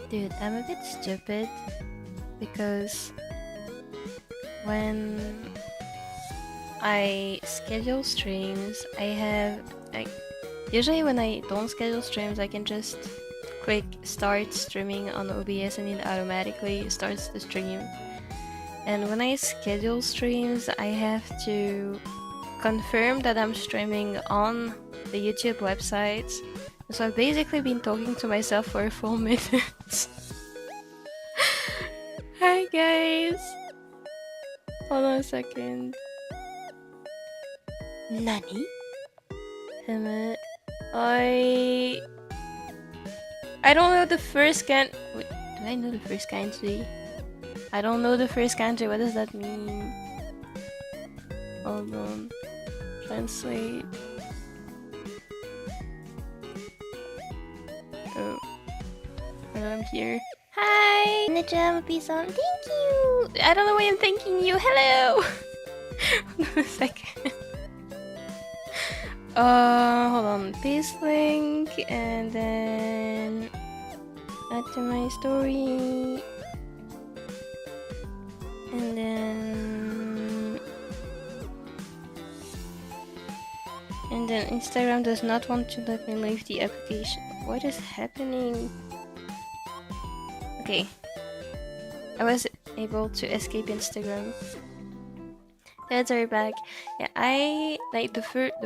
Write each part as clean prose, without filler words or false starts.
Dude, I'm a bit stupid because when I schedule streams, usually when I don't schedule streams, I can just click start streaming on OBS and it automatically starts the stream. And when I schedule streams, I have to confirm that I'm streaming on the YouTube website. So I've basically been talking to myself for a full minute. Hi guys! Hold on a second. Nani? I don't know the first Wait, do I know the first kanji? I don't know the first kanji. What does that mean? Hold on. Translate. Oh, I'm here. Hi, Mopi-san. Thank you. I don't know why I'm thanking you. Hello. Hold on a second. Hold on. Paste link and then add to my story. And then Instagram does not want to let me leave the application. What is happening? Okay, I was able to escape Instagram. That's our back. Yeah, I like the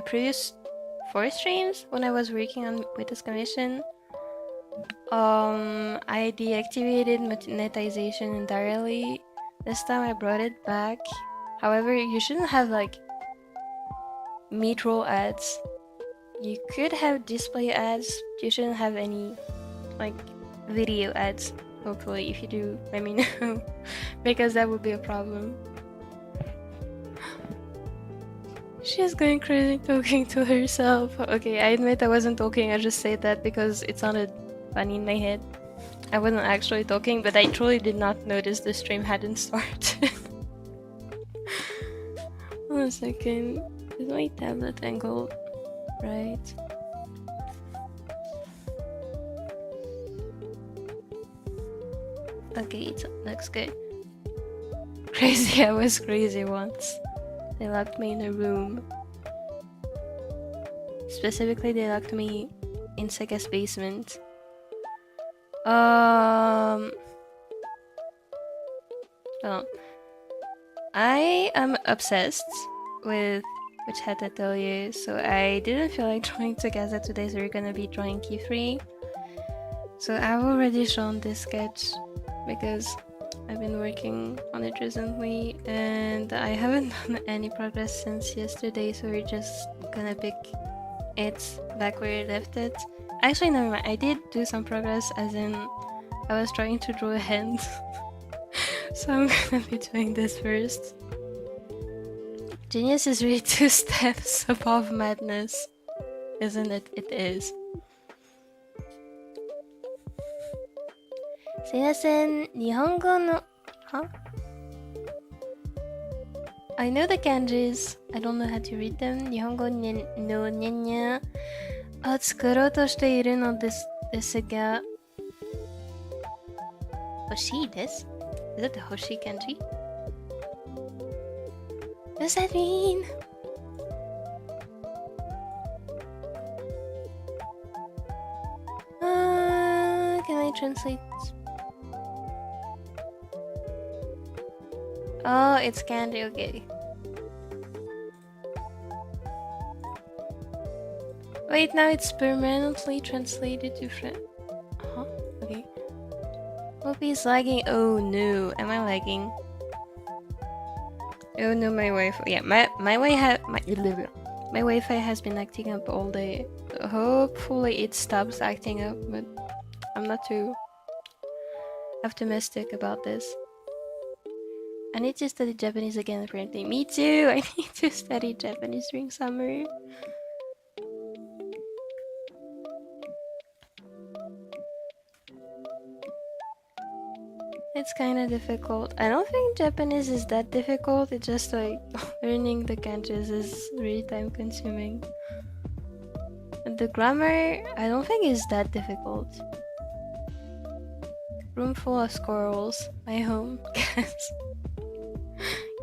previous 4 streams when I was working on with this commission. I deactivated monetization entirely. This time I brought it back. However, you shouldn't have like mid-roll ads. You could have display ads. You shouldn't have any like video ads. Hopefully, if you do, let me know because that would be a problem. She's going crazy talking to herself. Okay, I admit I wasn't talking. I just said that because it sounded funny in my head. I wasn't actually talking, but I truly did not notice the stream hadn't started. One second. Is my tablet angled right? Okay, it looks good. Crazy, I was crazy once. They locked me in a room. Specifically, they locked me in Seka's basement. Hold on. I am obsessed with which hat to tell you, so I didn't feel like drawing together today, so we're gonna be drawing Qifrey. So I've already shown this sketch because I've been working on it recently and I haven't done any progress since yesterday, so we're just gonna pick it back where I left it. Actually, never mind, I did do some progress, as in I was trying to draw a hand. So I'm gonna be doing this first. Genius is really 2 steps above madness, isn't it? It is. すいません、日本語の... Huh? I know the kanjis. I don't know how to read them. 日本語のにゃにゃを作ろうとしているのですが、欲しいです? Is that the 欲しい kanji? What does that mean? Can I translate? Oh, it's candy, okay. Wait, now it's permanently translated to French. Huh? Okay. Mopi is lagging. Oh no, am I lagging? Oh no, my Wi-Fi. Yeah, my Wi-Fi has been acting up all day. Hopefully it stops acting up, but I'm not too optimistic about this. I need to study Japanese again apparently. Me too! I need to study Japanese during summer. It's kinda difficult. I don't think Japanese is that difficult, it's just like learning the kanjis is really time consuming. And the grammar, I don't think is that difficult. room full of squirrels. My home.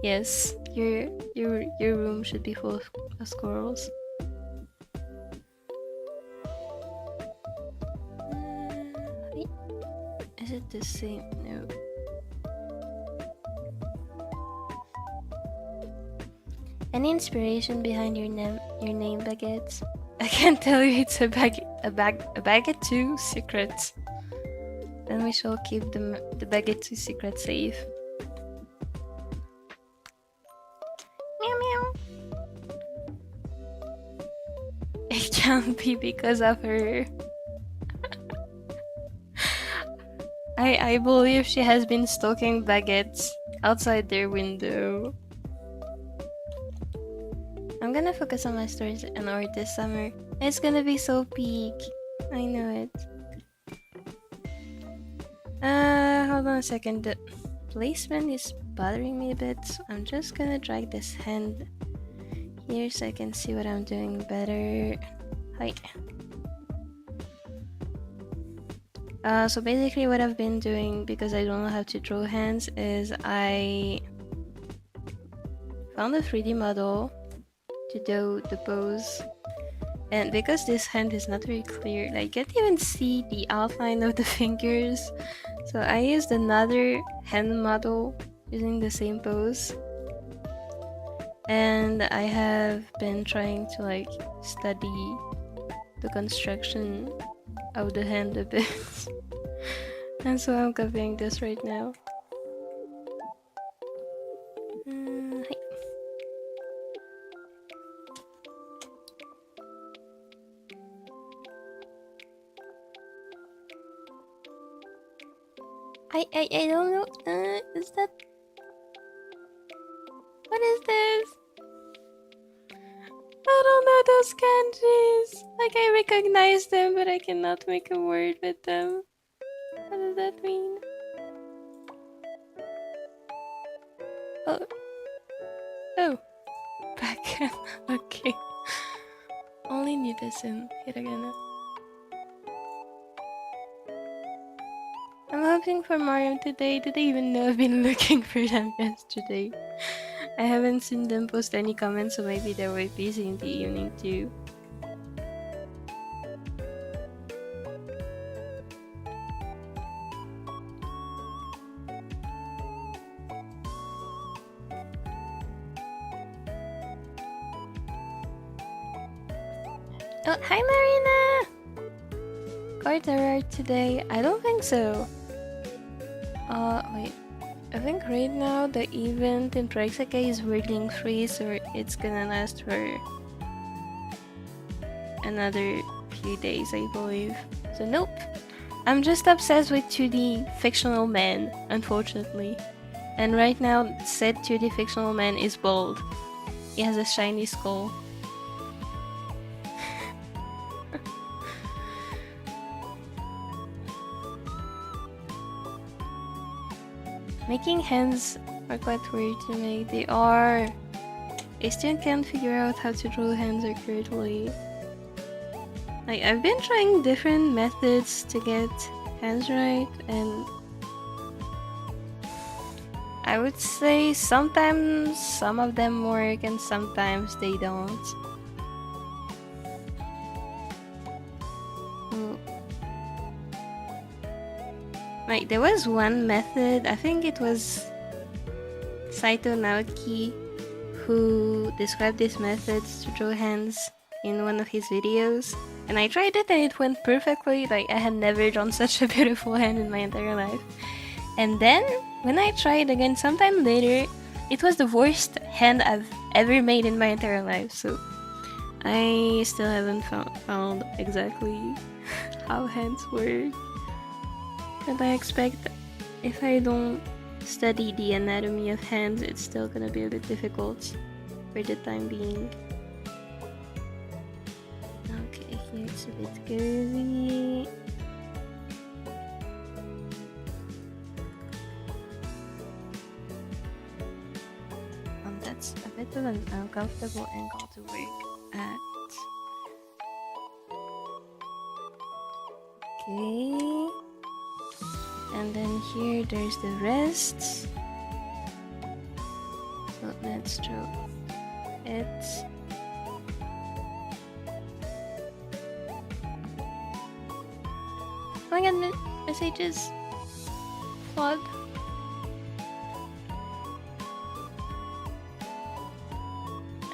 Yes, your room should be full of squirrels. Is it the same? No. Any inspiration behind your name, Baguettes? I can't tell you. It's a Baguette 2 secret. Then we shall keep the Baguette 2 secret safe. Meow meow. It can't be because of her. I believe she has been stalking Baguettes outside their window. I'm gonna focus on my stories and art this summer. It's gonna be so peak. I know it. Hold on a second. The placement is bothering me a bit, so I'm just gonna drag this hand here so I can see what I'm doing better. Hi. So basically what I've been doing, because I don't know how to draw hands, is I found a 3D model to do the pose, and because this hand is not very clear, like, you can't even see the outline of the fingers, so I used another hand model using the same pose, and I have been trying to like study the construction of the hand a bit. And so I'm copying this right now. I don't know. Is that? What is this? I don't know those kanjis. Like, I recognize them, but I cannot make a word with them. What does that mean? Oh. Oh. Back. Okay. Only knew this in hiragana. I'm hoping for Mario today. Did they even know I've been looking for them yesterday? I haven't seen them post any comments, so maybe they were busy in the evening too. Oh, hi Marina! Carter art today? I don't think so. Wait. I think right now the event in Praxaka is Whirling free, so it's gonna last for another few days, I believe. So nope. I'm just obsessed with 2D fictional man, unfortunately. And right now, said 2D fictional man is bald. He has a shiny skull. Making hands are quite weird to me. They are. I still can't figure out how to draw hands accurately. Like, I've been trying different methods to get hands right, and I would say sometimes some of them work and sometimes they don't. Like, there was one method, I think it was Saito Naoki who described this method to draw hands in one of his videos. And I tried it and it went perfectly. Like, I had never drawn such a beautiful hand in my entire life. And then, when I tried again sometime later, it was the worst hand I've ever made in my entire life. So, I still haven't found exactly how hands work. And I expect if I don't study the anatomy of hands, it's still gonna be a bit difficult for the time being. Okay, here it's a bit curvy. That's a bit of an uncomfortable angle to work at. Okay. And then here there's the wrists. So let's draw it. Oh my god, messages. Flood.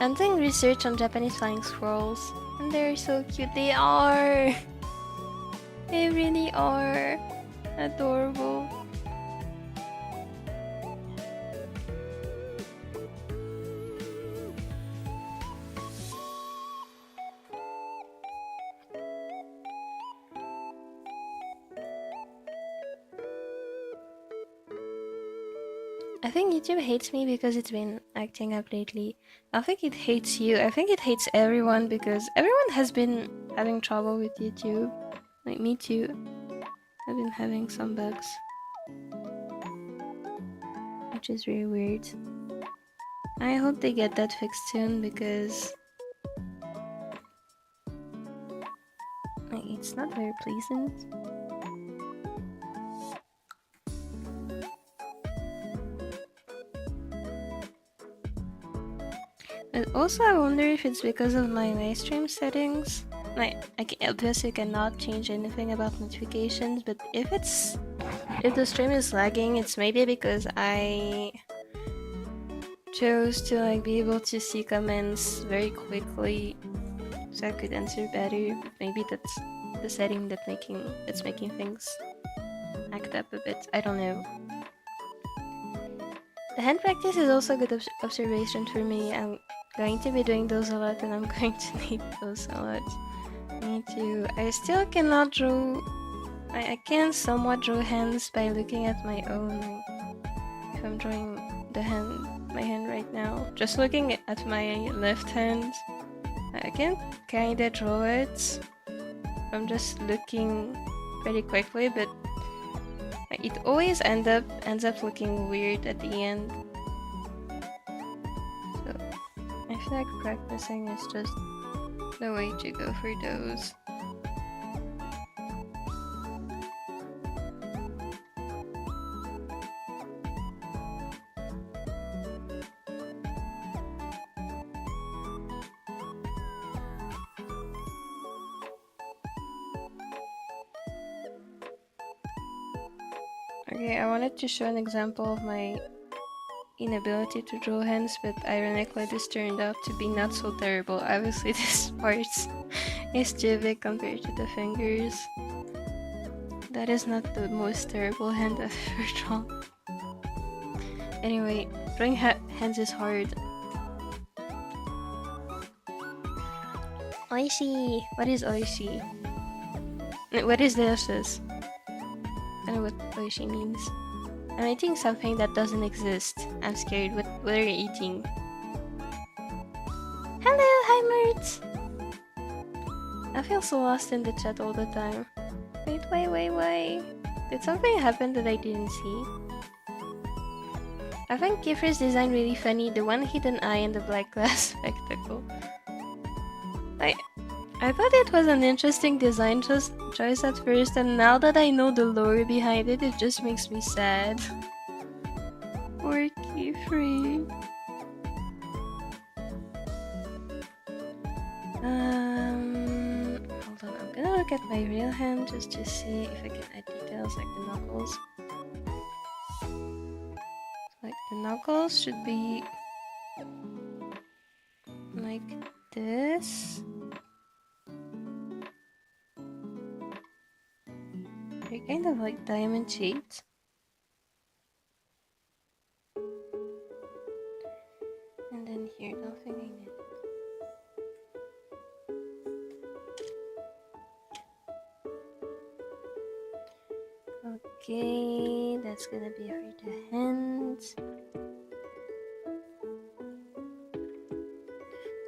I'm doing research on Japanese flying squirrels, and they're so cute. They are. They really are adorable. I think YouTube hates me because it's been acting up lately. I think it hates you. I think it hates everyone because everyone has been having trouble with YouTube. Like me too. I've been having some bugs. Which is really weird. I hope they get that fixed soon because like, it's not very pleasant. But also I wonder if it's because of my live stream settings. Like, obviously cannot change anything about notifications, but if the stream is lagging, it's maybe because I chose to like be able to see comments very quickly so I could answer better. Maybe that's the setting that's making things act up a bit. I don't know. The hand practice is also a good observation for me. I'm going to be doing those a lot and I'm going to need those a lot. Me too. I still cannot draw. I can somewhat draw hands by looking at my own. Like, if I'm drawing my hand right now, just looking at my left hand, I can kinda draw it. I'm just looking pretty quickly, but it always ends up looking weird at the end. So I feel like practicing is just the way to go for those. Okay, I wanted to show an example of my inability to draw hands, but ironically this turned out to be not so terrible. Obviously this part is too big compared to the fingers. That is not the most terrible hand I've ever drawn. Anyway, drawing hands is hard. Oishi! What is oishi? What is delicious? I don't know what oishi means. I'm eating something that doesn't exist. I'm scared. What are you eating? Hello, hi Mert! I feel so lost in the chat all the time. Wait. Did something happen that I didn't see? I find Kiefer's design really funny. The one hidden eye and the black glass spectacle. I thought it was an interesting design choice at first, and now that I know the lore behind it, it just makes me sad. Poor Kiefer. Hold on, I'm gonna look at my real hand just to see if I can add details like the knuckles. Like the knuckles should be like this. They're kind of like diamond shaped. And then here, nothing in it. Okay, that's gonna be for the hands.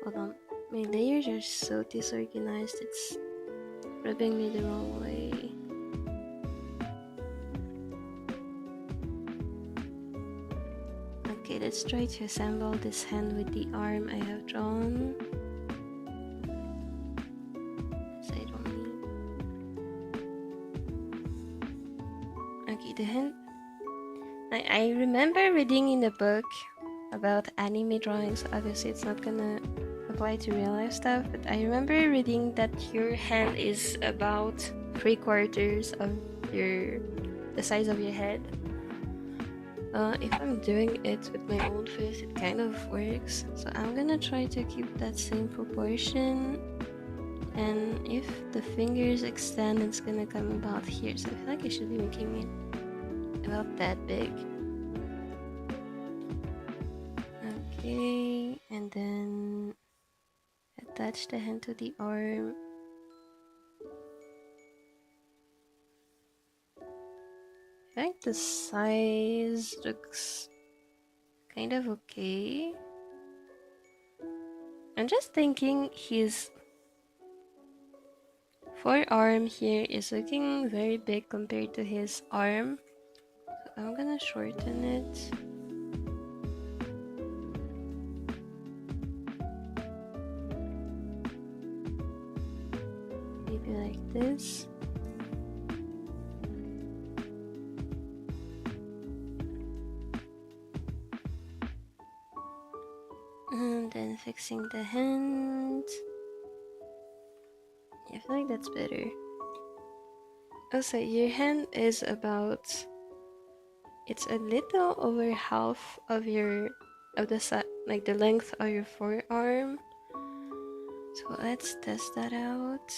Hold on, my layers are so disorganized, it's rubbing me the wrong way. Okay, let's try to assemble this hand with the arm I have drawn. So I don't need. Okay, didn't. I remember reading in the book about anime drawings. Obviously, it's not gonna apply to real life stuff, but I remember reading that your hand is about 3/4 of the size of your head. If I'm doing it with my old face, it kind of works. So I'm gonna try to keep that same proportion. And if the fingers extend, it's gonna come about here. So I feel like I should be making it about that big. Okay, and then attach the hand to the arm. I think the size looks kind of okay. I'm just thinking his forearm here is looking very big compared to his arm. So I'm gonna shorten it. Maybe like this. And then fixing the hand. I feel like that's better. Also, your hand is about... It's a little over half of the side, like the length of your forearm. So let's test that out.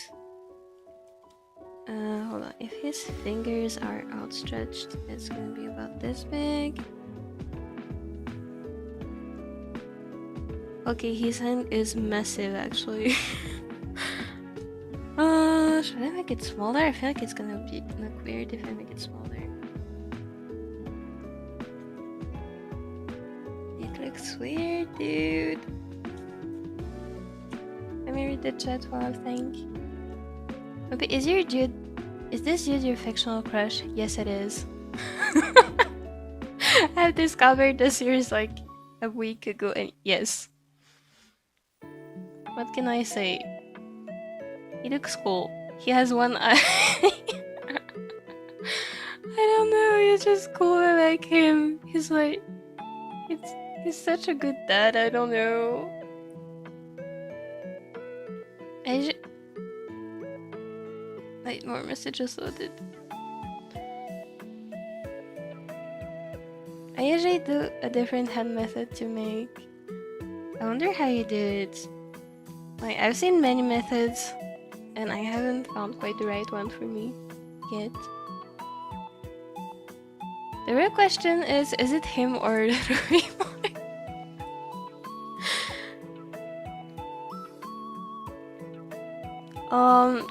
Hold on. If his fingers are outstretched, it's gonna be about this big. Okay, his hand is massive actually. Should I make it smaller? I feel like it's gonna look weird if I make it smaller. It looks weird, dude. Let me read the chat while I think. Mopi, is this dude your fictional crush? Yes, it is. I've discovered the series like a week ago, and yes. What can I say? He looks cool. He has one eye. I don't know, he's just cool. I like him. He's like... He's such a good dad, I don't know. Wait, more messages loaded. I usually do a different hand method to make. I wonder how you do it. Like, I've seen many methods, and I haven't found quite the right one for me yet. The real question is it him or Rui?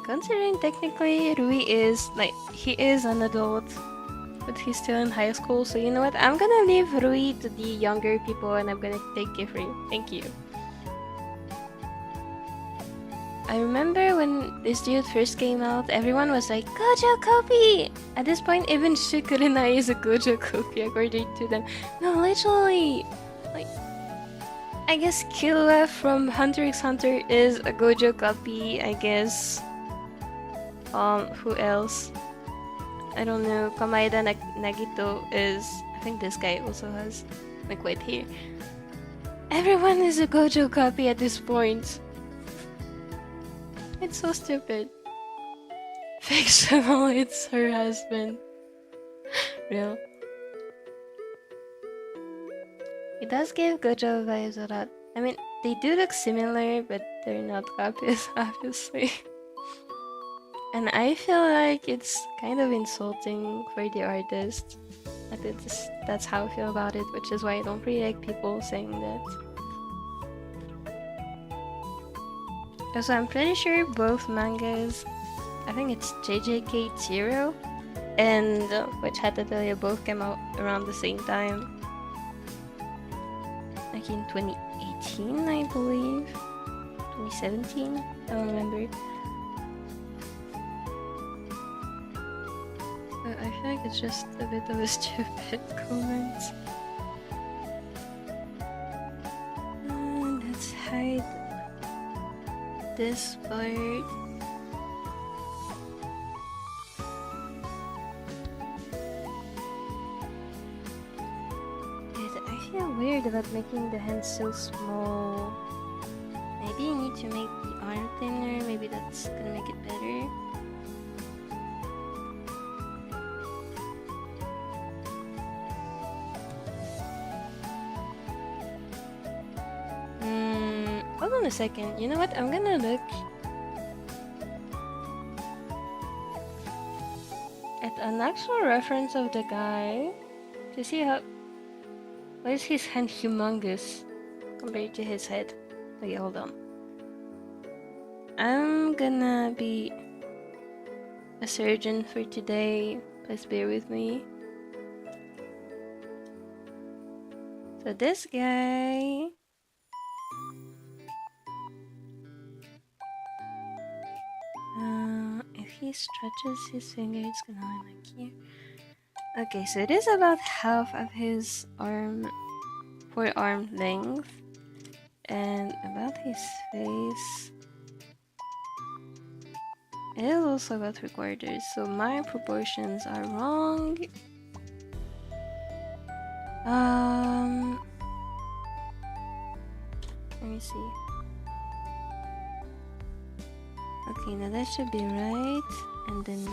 Considering technically Rui is, like, he is an adult, but he's still in high school, so you know what? I'm gonna leave Rui to the younger people, and I'm gonna take Qifrey. Thank you. I remember when this dude first came out, everyone was like, Gojo copy! At this point, even Shikurenai is a Gojo copy according to them. No, literally! Like, I guess Killua from Hunter x Hunter is a Gojo copy, I guess. Who else? I don't know. Kamaeda Nagito is... I think this guy also has like white hair. Everyone is a Gojo copy at this point. It's so stupid. Fictional, it's her husband. Real. It does give Gojo vibes a lot. I mean, they do look similar, but they're not copies, obviously. And I feel like it's kind of insulting for the artist. That's how I feel about it, which is why I don't really like people saying that. Also, I'm pretty sure both mangas, I think it's JJK Zero and Which Hatatalia both came out around the same time. Like in 2018, I believe. 2017? I don't remember. So I feel like it's just a bit of a stupid comment. Let's hide this part. about making the hands so small. Maybe you need to make the arm thinner, maybe that's gonna make it better. Hold on a second, you know what, I'm gonna look at an actual reference of the guy to see why is his hand humongous compared to his head. Okay, hold on. I'm gonna be a surgeon for today. Please bear with me. So this guy... if he stretches his finger, it's gonna lie like here. Okay, so it is about half of his forearm length. And about his face, it is also about 3/4, so my proportions are wrong. Let me see. Okay, now that should be right. And then...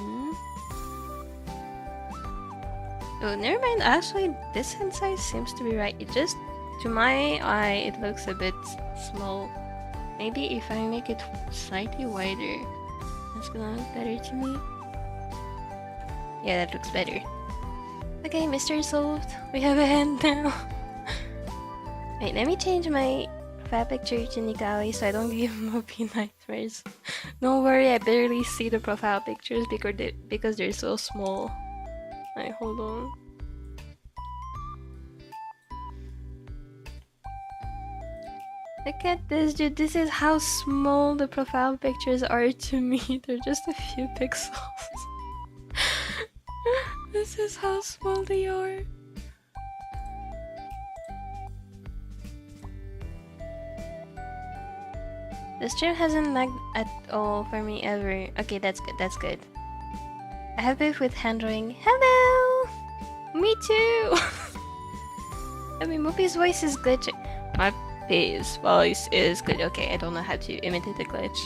oh, never mind. Actually, this hand size seems to be right. It just... to my eye, it looks a bit small. Maybe if I make it slightly wider, that's gonna look better to me. Yeah, that looks better. Okay, Mr. Solved. We have a hand now. Wait, let me change my profile picture to Nikaoi so I don't give Mopi nightmares. Don't worry, I barely see the profile pictures because they're so small. Wait, hold on. Look at this, dude. This is how small the profile pictures are to me. They're just a few pixels. This is how small they are. The stream hasn't lagged at all for me ever. Okay, that's good. That's good. I have beef with hand drawing. Hello! Me too! I mean, Mopi's voice is glitching. His voice is good. Okay, I don't know how to imitate the glitch.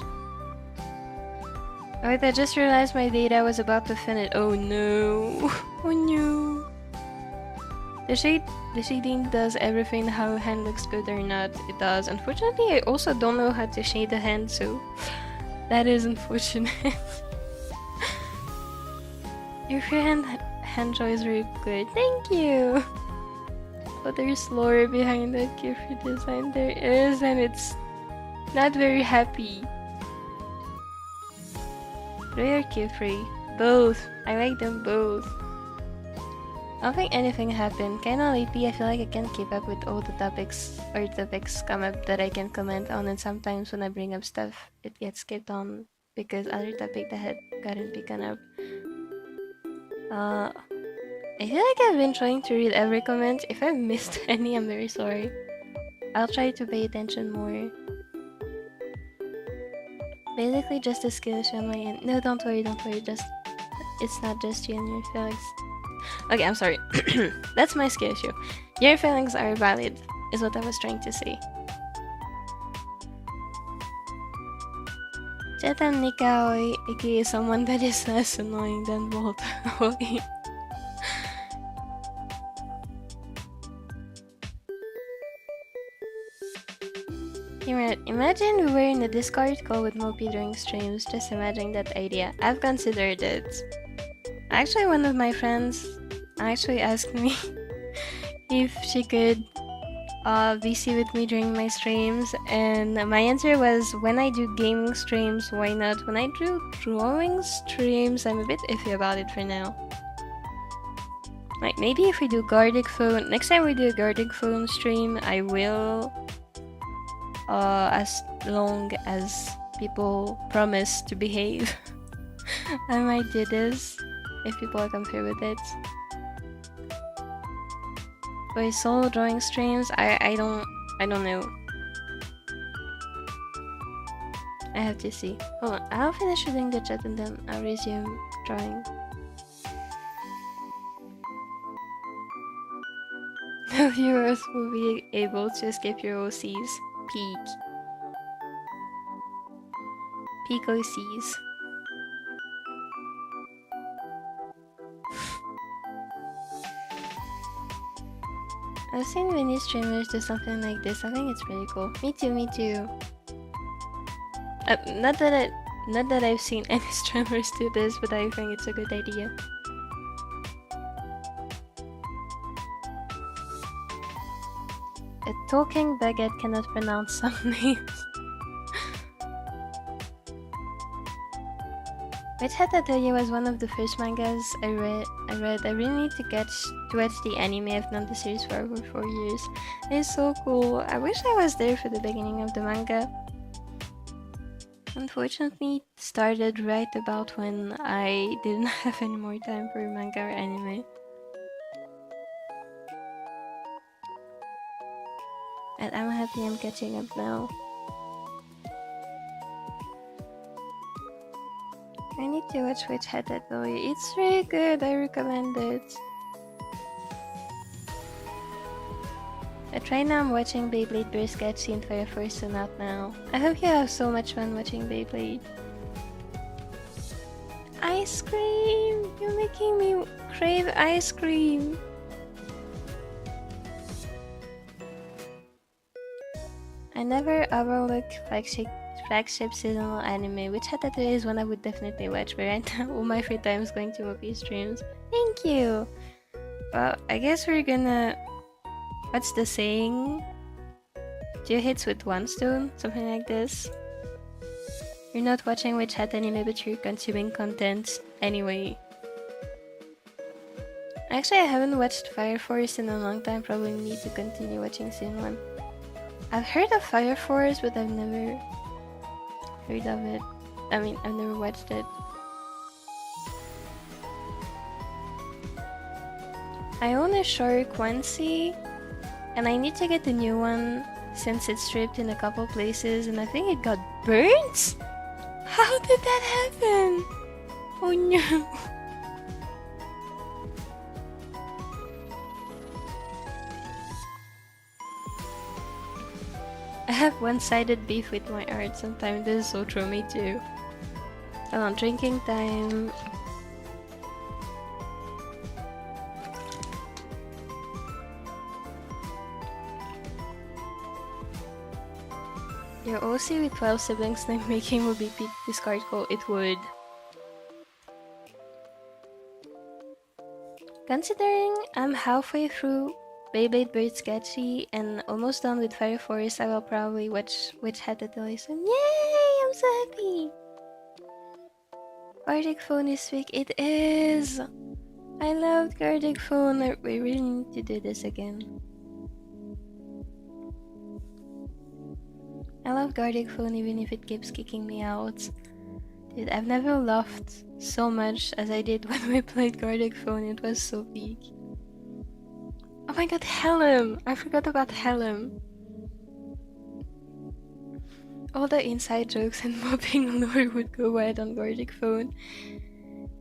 Oh wait, I just realized my data was about to finish. Oh no. Oh no. The shading does everything. How a hand looks good or not, it does. Unfortunately, I also don't know how to shade the hand, so that is unfortunate. Your hand draw is very good. Thank you. But there's lore behind that Qifrey design. There is, and it's not very happy. Rare Qifrey. Both. I like them both. I don't think anything happened. Kinda lately, I feel like I can't keep up with all the topics come up that I can comment on, and sometimes when I bring up stuff, it gets skipped on because other topic that had gotten picked up. I feel like I've been trying to read every comment. If I've missed any, I'm very sorry. I'll try to pay attention more. Basically just a skill issue on my end. No, don't worry, just... it's not just you and your feelings. Okay, I'm sorry. That's my skill issue. Your feelings are valid, is what I was trying to say. Chetan Nikaoi, aka someone that is less annoying than Bolt. Imagine we were in a Discord call with Mopi during streams. Just imagine that idea. I've considered it. Actually, one of my friends actually asked me if she could VC with me during my streams, and my answer was, when I do gaming streams, why not? When I do drawing streams, I'm a bit iffy about it for now. Like, maybe if we do Gardic Phone, next time we do a Gardic Phone stream, I will. As long as people promise to behave. I might do this if people are comfortable with it. For solo drawing streams, I don't know. I have to see. Hold on, I'll finish reading the chat and then I'll resume drawing. The viewers will be able to escape your OCs. Peak. Peak OCs. I've seen many streamers do something like this. I think it's pretty cool. Me too, me too. Not that I've seen any streamers do this, but I think it's a good idea. A talking baguette cannot pronounce some names. Witch Hat Atelier was one of the first mangas I read. I really need to watch the anime. I've known the series for over 4 years. It's so cool. I wish I was there for the beginning of the manga. Unfortunately, it started right about when I didn't have any more time for manga or anime. And I'm happy I'm catching up now. I need to watch Witch Hat Atelier. It's really good. I recommend it. But right now I'm watching Beyblade Burst Sketchy and Fire Force and out now. I hope you have so much fun watching Beyblade. Ice cream! You're making me crave ice cream! I never overlook flagship seasonal anime, which Hat Atelier is one I would definitely watch, but right now all my free time is going to Mopi streams. Thank you! Well, I guess we're gonna... What's the saying? 2 hits with 1 stone? Something like this. You're not watching Witch Hat anime, but you're consuming content anyway. Actually, I haven't watched Fire Force in a long time. Probably need to continue watching season 1. I've heard of Fire Force, but I've never heard of it. I mean, I've never watched it. I own a Shark onesie, and I need to get the new one since it's stripped in a couple places, and I think it got burnt? How did that happen? Oh no. I have one-sided beef with my art sometimes. This is so true, me too. Hold on, drinking time. Your OC with 12 siblings name making would be peak discard call. It would. Considering I'm halfway through Beyblade Bird Sketchy and almost done with Fire Force, I will probably watch Witch Hat Atelier soon. Yay! I'm so happy! Gardic Phone is weak. It is! I loved Gardic Phone. We really need to do this again. I love Gardic Phone even if it keeps kicking me out. Dude, I've never laughed so much as I did when we played Gardic Phone. It was so peak. Oh my god, Helm! I forgot about Helm. All the inside jokes and mopping lore would go wild on Gardic Phone.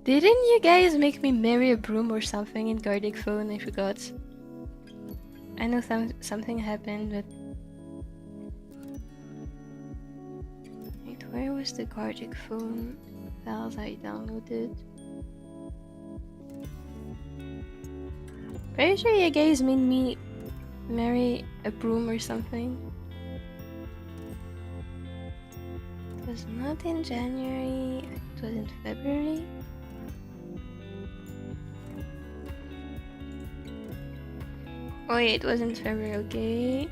Didn't you guys make me marry a broom or something in Gardic Phone? I forgot. I know something happened, but... Wait, where was the Gardic Phone files I downloaded? Pretty sure you guys made me marry a broom or something. It was not in January, it was in February. Oh yeah, it was in February, okay.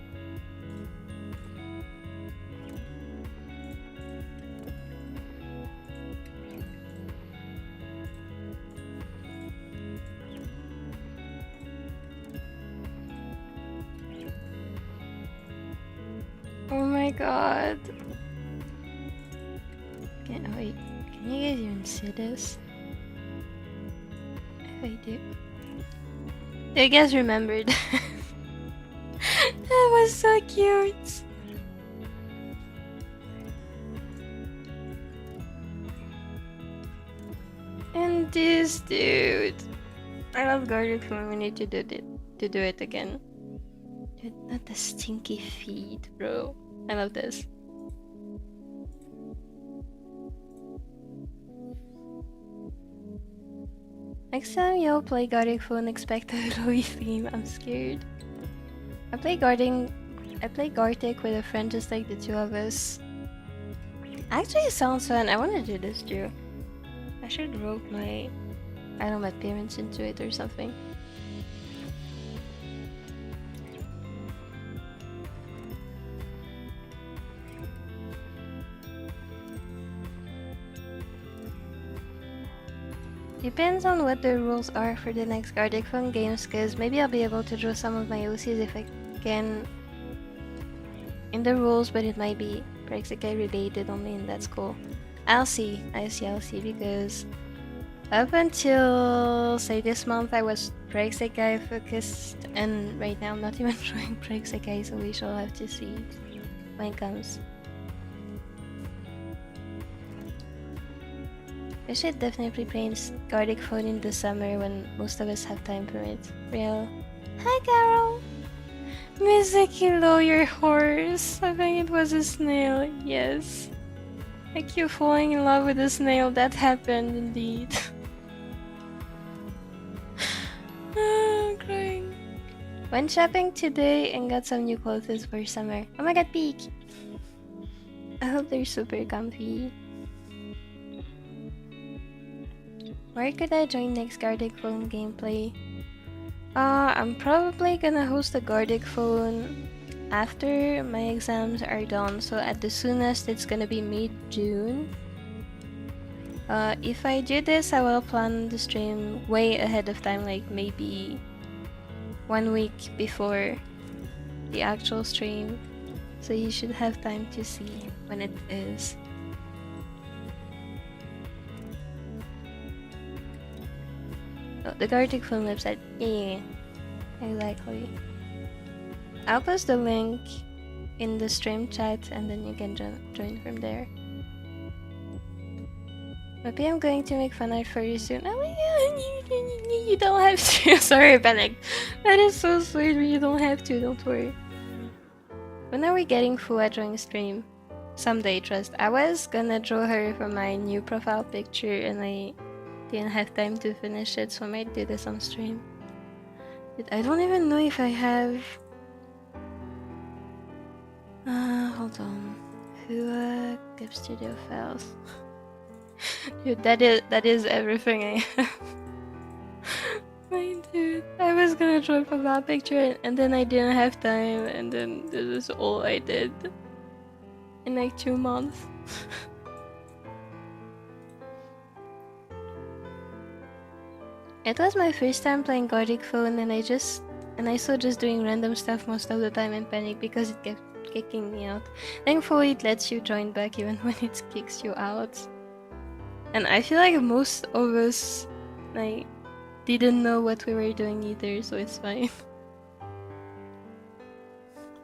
Oh my god. Wait, can you guys even see this? If I do. You guys remembered. That was so cute. And this dude. I love Gardic Phone. We need to do it again. Dude, not the stinky feet, bro. I love this. Next time y'all play Gartic Phone, expect a Louis theme. I'm scared. I play Gartic with a friend, just like the two of us. Actually, it sounds fun. I want to do this too. I should rope my parents into it or something. Depends on what the rules are for the next Gartic Phone games, cause maybe I'll be able to draw some of my OCs if I can in the rules, but it might be Praxikai related only, and that's cool. I'll see, because up until say this month I was Praxikai focused, and right now I'm not even drawing Praxikai, so we shall have to see when it comes. I should definitely play Gartic Phone in the summer when most of us have time for it. Real. Hi, Carol! Mizukilo, your horse! I think it was a snail, yes. I keep falling in love with a snail, that happened indeed. I'm crying. Went shopping today and got some new clothes for summer. Oh my god, peek! I hope they're super comfy. Where could I join next Gartic Phone gameplay? I'm probably gonna host a Gartic Phone after my exams are done, so at the soonest it's gonna be mid-June. If I do this, I will plan the stream way ahead of time, like maybe 1 week before the actual stream, so you should have time to see when it is. Oh, the Gartic Phone website. Yeah, exactly. I'll post the link in the stream chat and then you can join from there. Maybe I'm going to make fan art for you soon. Oh my god, you don't have to. Sorry, I panicked. That is so sweet, but you don't have to, don't worry. When are we getting Fua drawing stream? Someday, trust. I was gonna draw her for my new profile picture and I didn't have time to finish it, so I might do this on stream. But I don't even know if I have... hold on. Fua Gap Studio files. Dude, that is everything I have. My dude, I was gonna draw a profile picture and then I didn't have time, and then this is all I did in like 2 months. It was my first time playing Gartic Phone, and I saw just doing random stuff most of the time and panicked because it kept kicking me out. Thankfully it lets you join back even when it kicks you out. And I feel like most of us like didn't know what we were doing either, so it's fine.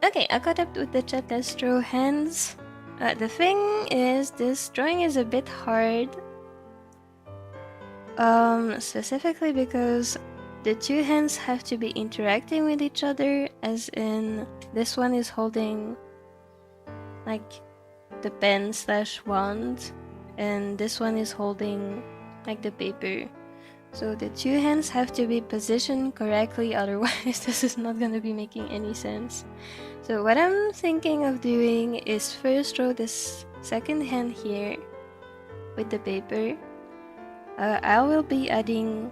Okay, I caught up with the chat. Let's draw hands. The thing is, this drawing is a bit hard. Specifically because the two hands have to be interacting with each other, as in this one is holding like the pen / wand and this one is holding like the paper. So the two hands have to be positioned correctly, otherwise this is not gonna be making any sense. So what I'm thinking of doing is first draw this second hand here with the paper. I will be adding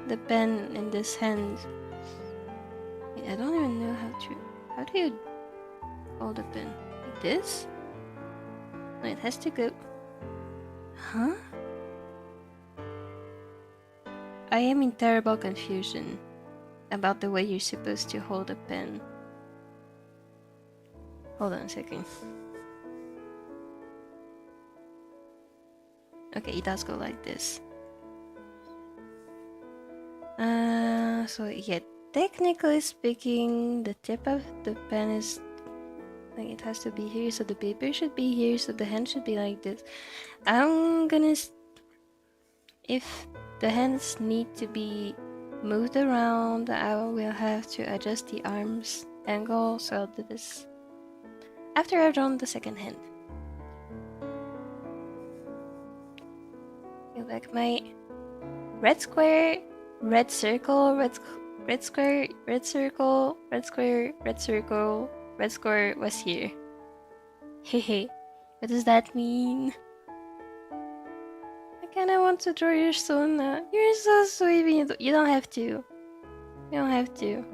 the pen in this hand. I don't even know how do you hold the pen? Like this? No, it has to go... Huh? I am in terrible confusion about the way you're supposed to hold a pen. Hold on a second. Okay, it does go like this. So yeah, technically speaking, the tip of the pen is like it has to be here, so the paper should be here, so the hand should be like this. I'm gonna... If the hands need to be moved around, I will have to adjust the arms angle, so I'll do this after I've drawn the second hand. Feel like my red square, red circle, red square, red circle, red square, red circle, red square was here. Hehe, what does that mean? I kinda want to draw your Sona. You're so sweet. You don't have to. You don't have to.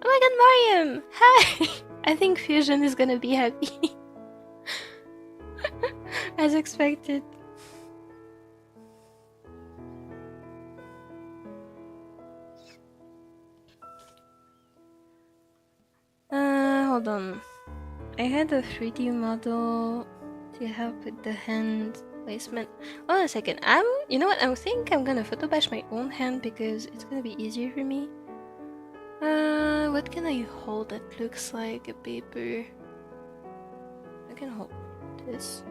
Oh my god, Mariam! Hi! I think Fusion is gonna be happy. As expected. Hold on. I had a 3D model to help with the hand placement. Hold on a second. You know what? I think I'm gonna photo bash my own hand because it's gonna be easier for me. What can I hold that looks like a paper? I can hold this.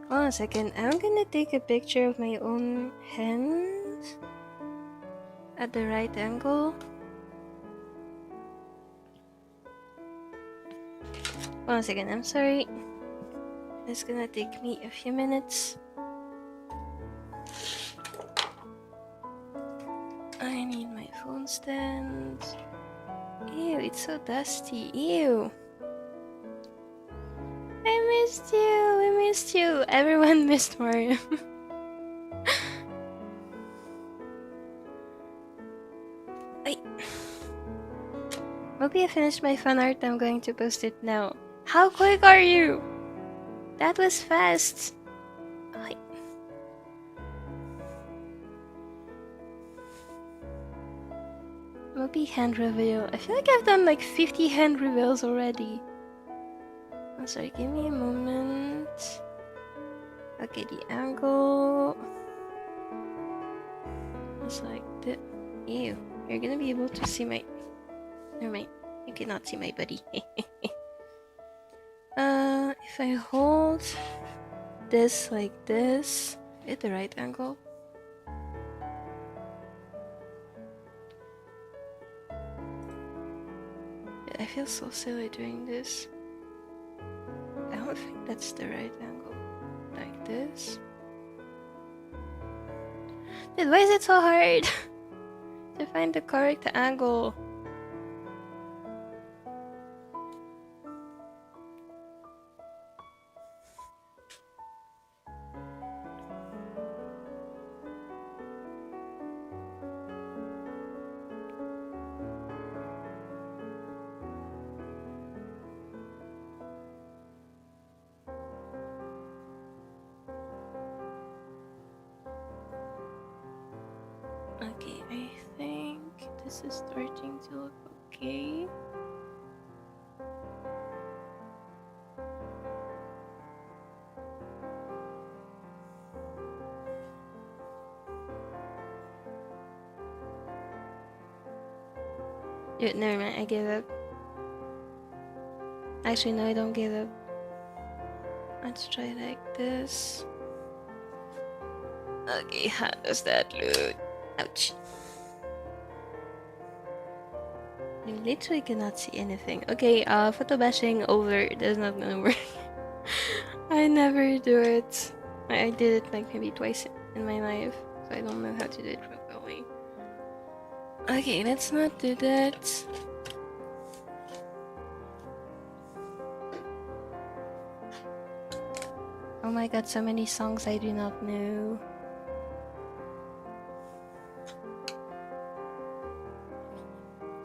Hold on a second. I'm gonna take a picture of my own hand at the right angle. Hold on a second. I'm sorry. It's gonna take me a few minutes. I need my phone stand. Ew, it's so dusty. Ew. I missed you. I missed you. Everyone missed Mario. Maybe I finished my fan art. I'm going to post it now. How quick are you? That was fast. Hi. Mopi hand reveal. I feel like I've done like 50 hand reveals already. I'm sorry, give me a moment. Okay, the angle. It's like the. Ew. You're gonna be able to see my. Never mind. You cannot see my buddy. If I hold this like this at the right angle. I feel so silly doing this. I don't think that's the right angle. Like this. Dude, why is it so hard to find the correct angle? Okay, I think this is starting to look okay. Dude, never mind, I give up. Actually, no, I don't give up. Let's try like this. Okay, how does that look? Ouch. You literally cannot see anything. Okay, photo bashing over. That's not gonna work. I never do it. I did it like maybe twice in my life, so I don't know how to do it properly. Okay, let's not do that. Oh my god, so many songs I do not know.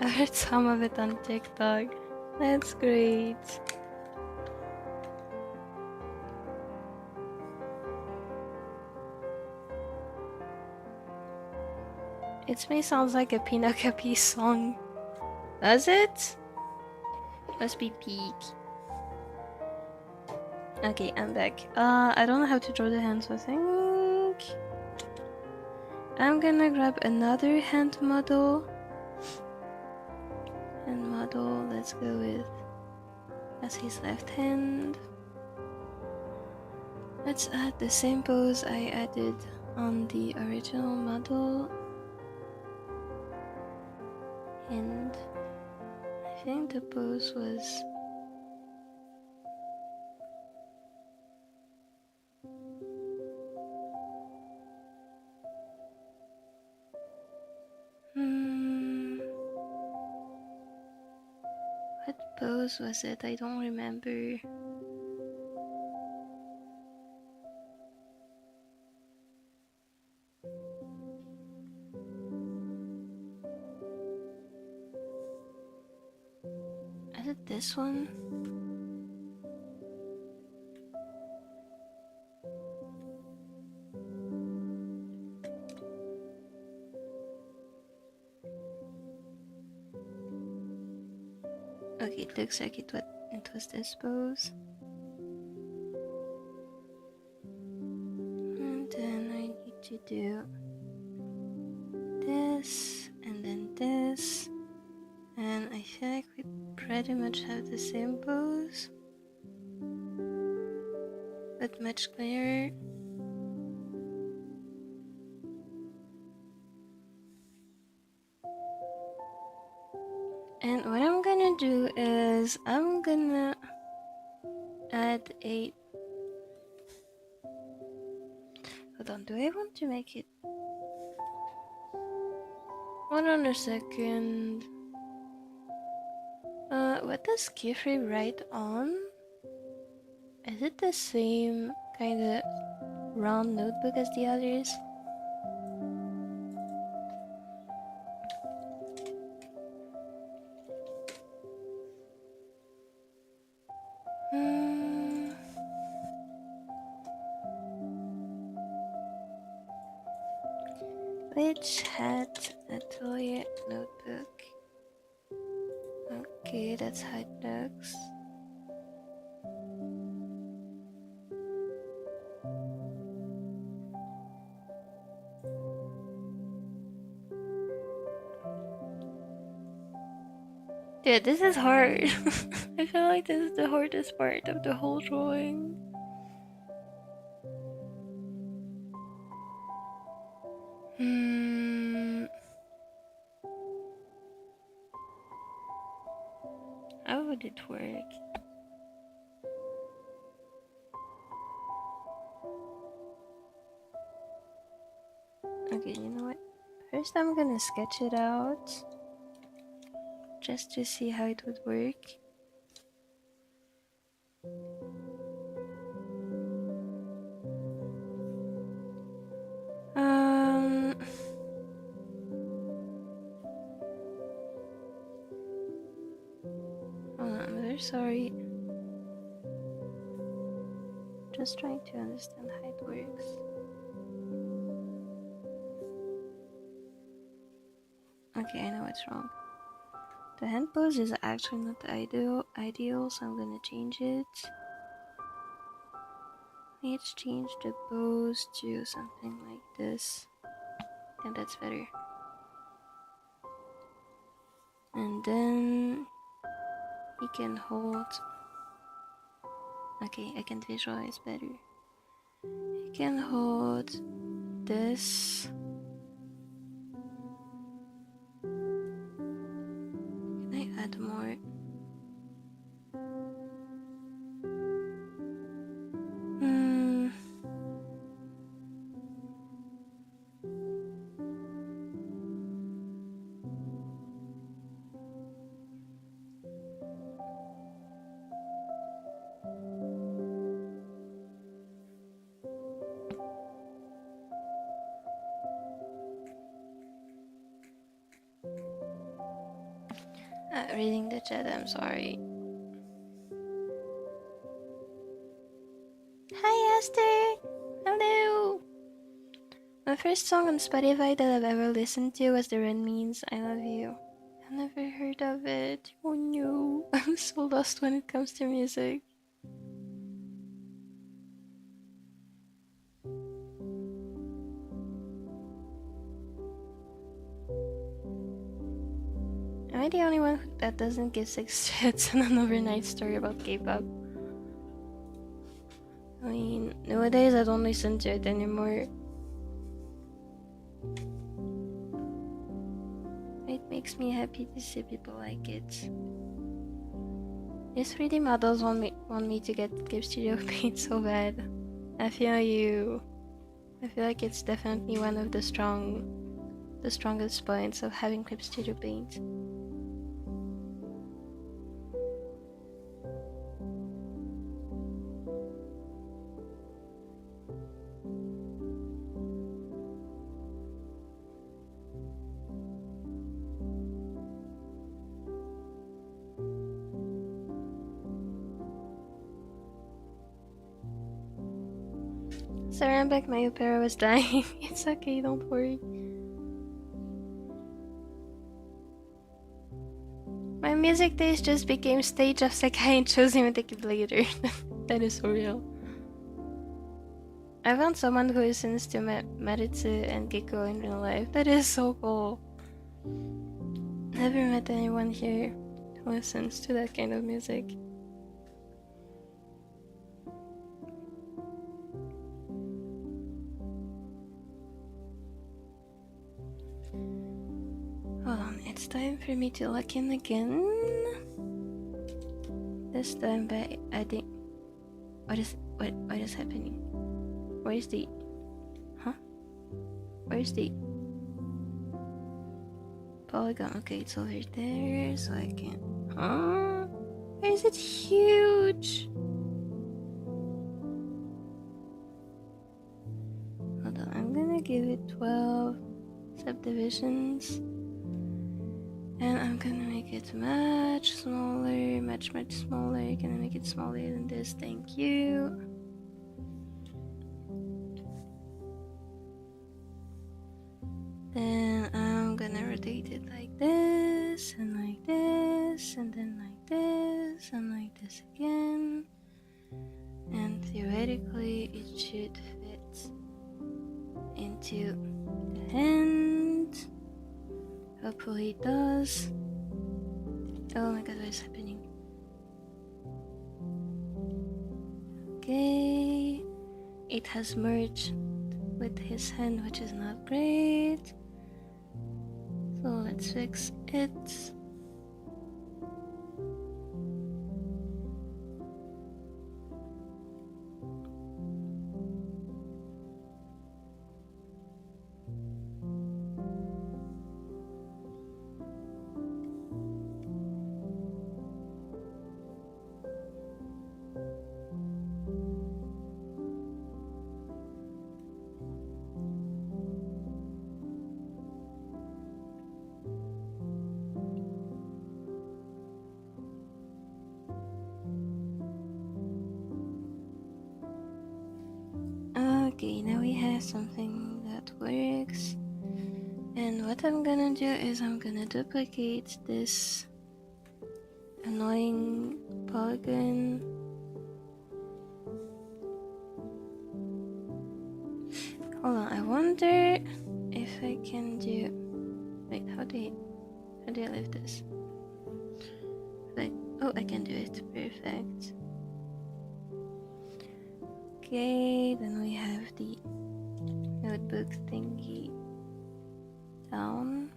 I heard some of it on TikTok. That's great. It may sound like a Pinakapi song. Does it? Must be peak. Okay, I'm back. I don't know how to draw the hand, so I think I'm gonna grab another hand model. Hand model, let's go with as his left hand. Let's add the same pose I added on the original model. And I think the pose was what pose was it? I don't remember. Is it this one? Okay, it looks like it was this pose. And then I need to do this and then this. And I feel like we pretty much have the same pose, but much clearer. And what I'm gonna do is I'm gonna add a... Hold on, do I want to make it... Hold on a second. What does Qifrey write on? Is it the same kind of round notebook as the others? Which had a toy notebook? Okay, that's how it looks. Dude, this is hard. I feel like this is the hardest part of the whole drawing. How would it work? Okay, you know what? First I'm gonna sketch it out just to see how it would work. I'm very sorry. Just trying to understand how it works. Okay, I know what's wrong. The hand pose is actually not ideal, so I'm gonna change it. Let's change the pose to something like this. I think that's better. And then he can hold... Okay, I can visualize better. He can hold this. Can I add more? Reading the chat, I'm sorry. Hi Esther! Hello! My first song on Spotify that I've ever listened to was The Ren Means I Love You. I've never heard of it. Oh no, I'm so lost when it comes to music. Am I the only one that doesn't give 6 shits on an overnight story about K-pop? I mean, nowadays I don't listen to it anymore. It makes me happy to see people like it. These 3D models want me to get Clip Studio Paint so bad. I feel you. I feel like it's definitely one of the strongest points of having Clip Studio Paint. Sorry, I'm back. My opera was dying. It's okay, don't worry. My music taste just became stage of Sekai and choosing to take it later. That is so real. I found someone who listens to Maritsu and Gecko in real life. That is so cool. Never met anyone here who listens to that kind of music. Hold on, it's time for me to lock in again. This time by adding... What is happening? Where's the... Huh? Where's the... polygon? Okay, it's over there, so I can... Huh? Why is it huge? Hold on, I'm gonna give it 12 subdivisions. And I'm gonna make it much smaller, much smaller. Gonna make it smaller than this, thank you. Then I'm gonna rotate it like this, and like this, and then like this, and like this again. And theoretically, it should fit into the hand. Hopefully it does. Oh my god, what is happening? Okay. It has merged with his hand, which is not great. So let's fix it. Okay, now we have something that works. And what I'm gonna do is I'm gonna duplicate this annoying polygon. Hold on, I wonder if I can do... Wait, how do I lift this? Like, oh, I can do it. Perfect. Okay, then we have the notebook thingy down.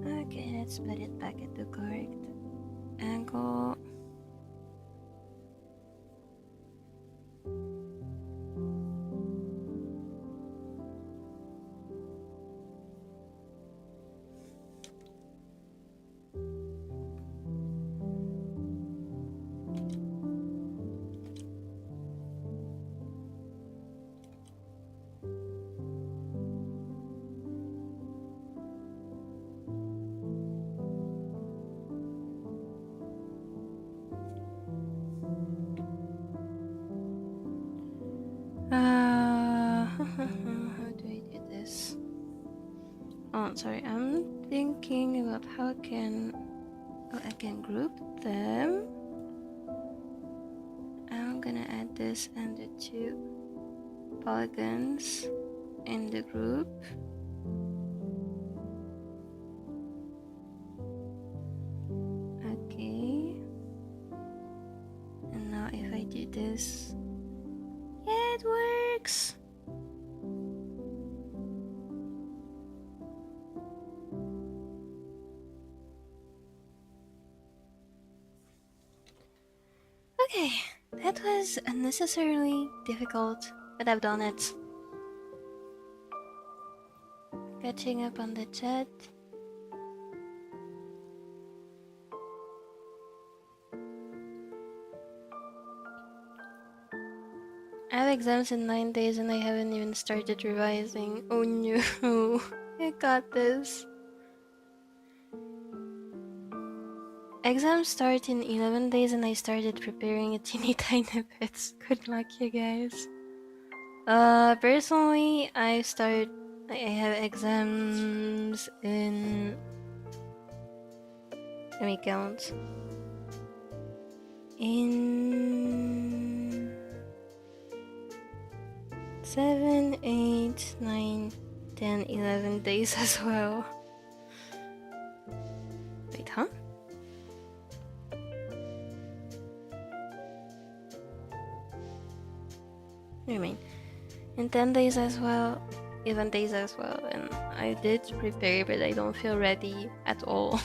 Okay, let's put it back at the correct angle. How do I do this? Oh, sorry, I'm thinking about how can Oh, I can group them. I'm gonna add this and the two polygons in the group. Okay. And now if I do this, yeah, it works. Okay, that was unnecessarily difficult, but I've done it. Catching up on the chat. I have exams in 9 days and I haven't even started revising. Oh no, I got this. Exams start in 11 days and I started preparing a teeny tiny bit. Good luck, you guys. Personally, I have exams in... Let me count. In 7, 8, 9, 10, 11 days as well. Wait, huh? What do you mean? In 10 days as well, 11 days as well, and I did prepare, but I don't feel ready at all.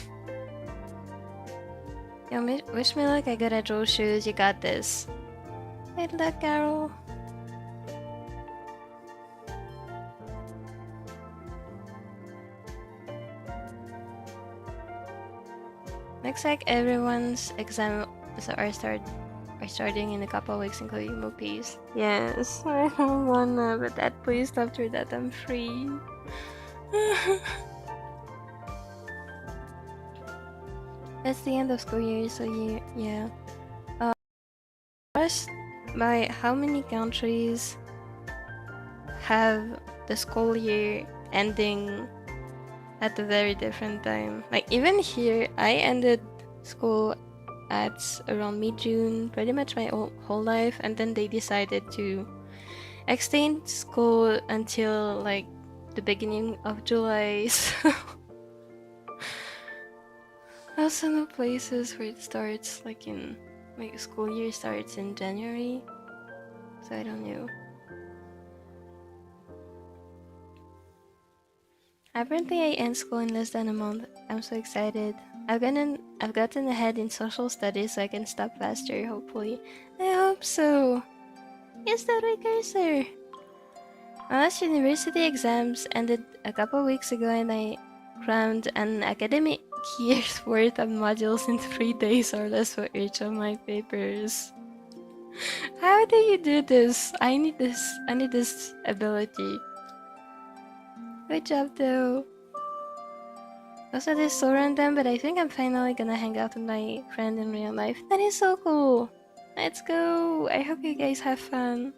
Yo, wish me luck, I gotta draw shoes, you got this. Good luck, Carol. Looks like everyone's exams are starting in a couple of weeks, including Mopi's. Yes, I don't wanna, but at least after that I'm free. That's the end of school year, so yeah. First, by how many countries have the school year ending at a very different time? Like even here, I ended school at around mid-June, pretty much my whole life, and then they decided to extend school until like the beginning of July. So I also know places where it starts like in school year starts in January, so I don't know. Apparently I end school in less than a month. I'm so excited. I've gotten ahead in social studies so I can stop faster, hopefully. I hope so. Yes, that way, cursor. My last university exams ended a couple weeks ago and I crammed an academic year's worth of modules in 3 days or less for each of my papers. How do you do this? I need this ability. Good job though. Also, this is so random, but I think I'm finally gonna hang out with my friend in real life. That is so cool! Let's go! I hope you guys have fun.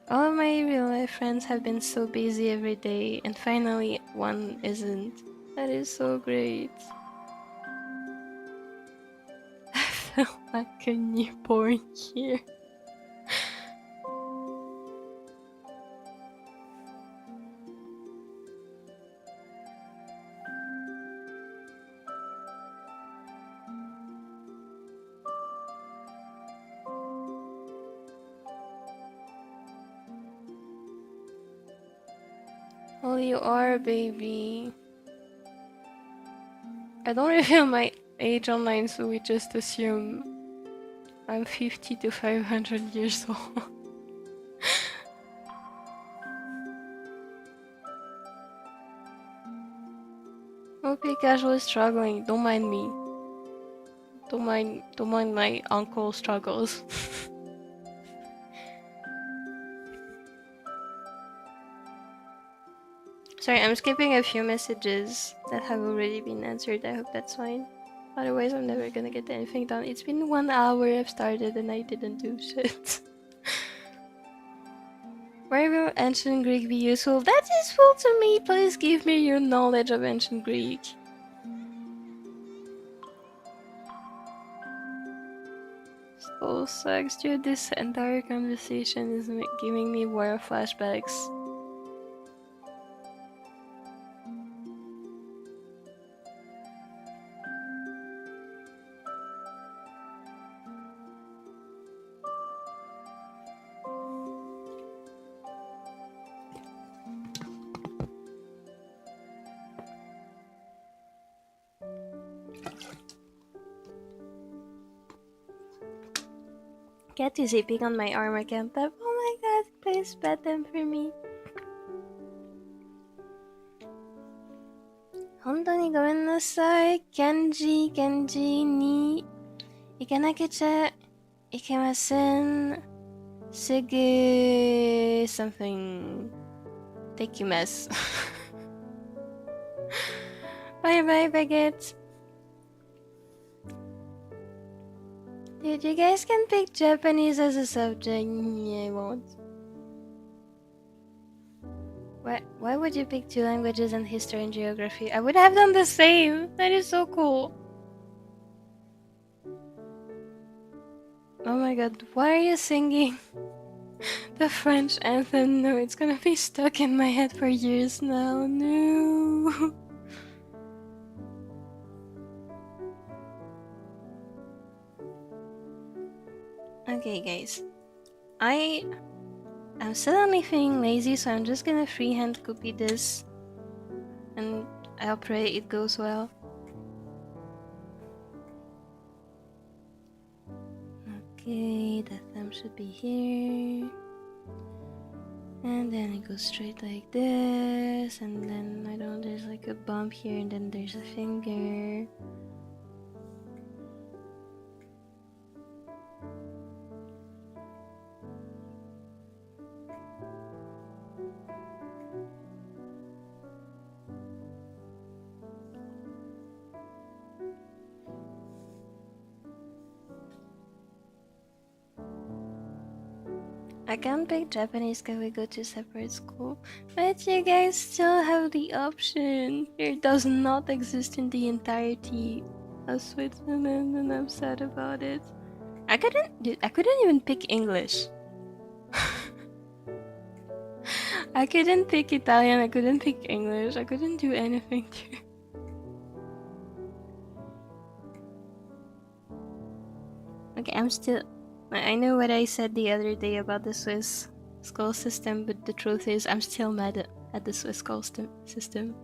All of my real life friends have been so busy every day, and finally one isn't. That is so great. I felt like a newborn here. Oh, you are, baby. I don't reveal my age online, so we just assume I'm 50 to 500 years old. Mopi casually struggling. Don't mind me. Don't mind my uncle struggles. Sorry, I'm skipping a few messages that have already been answered. I hope that's fine. Otherwise, I'm never gonna get anything done. It's been 1 hour I've started and I didn't do shit. Where ancient Greek be useful? That's useful to me. Please give me your knowledge of ancient Greek. So sucks, dude. This entire conversation is giving me war flashbacks. Cat is zipping on my arm again, but oh my god, please pet them for me. 本当にごめんなさい。ケンジに行かなきゃちゃいけません。すぐ something できます。Bye bye, baguette. Dude, you guys can pick Japanese as a subject. I won't. Why would you pick 2 languages and history and geography? I would have done the same. That is so cool. Oh my god, why are you singing the French anthem? No, it's gonna be stuck in my head for years now. No. Okay, guys. I'm suddenly feeling lazy, so I'm just gonna freehand copy this. And I'll pray it goes well. Okay, the thumb should be here. And then it goes straight like this. And then, I don't know, there's like a bump here, and then there's a finger. I can't pick Japanese because we go to separate school, but you guys still have the option. It does not exist in the entirety of Switzerland, and I'm sad about it. I couldn't even pick English. I couldn't pick Italian, I couldn't pick English, I couldn't do anything too. Okay, I know what I said the other day about the Swiss school system, but the truth is I'm still mad at the Swiss school system.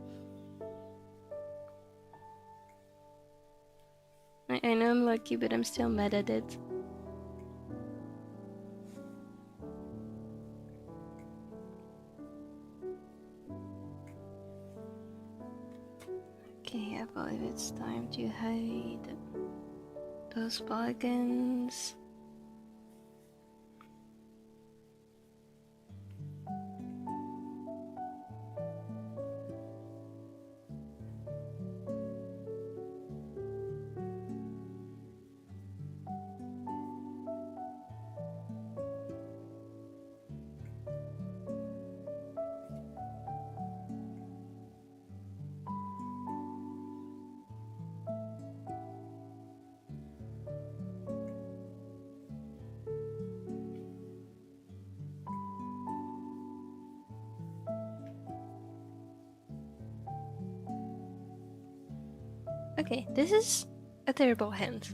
I know I'm lucky, but I'm still mad at it. Okay, I believe it's time to hide those polygons. Okay, this is a terrible hand.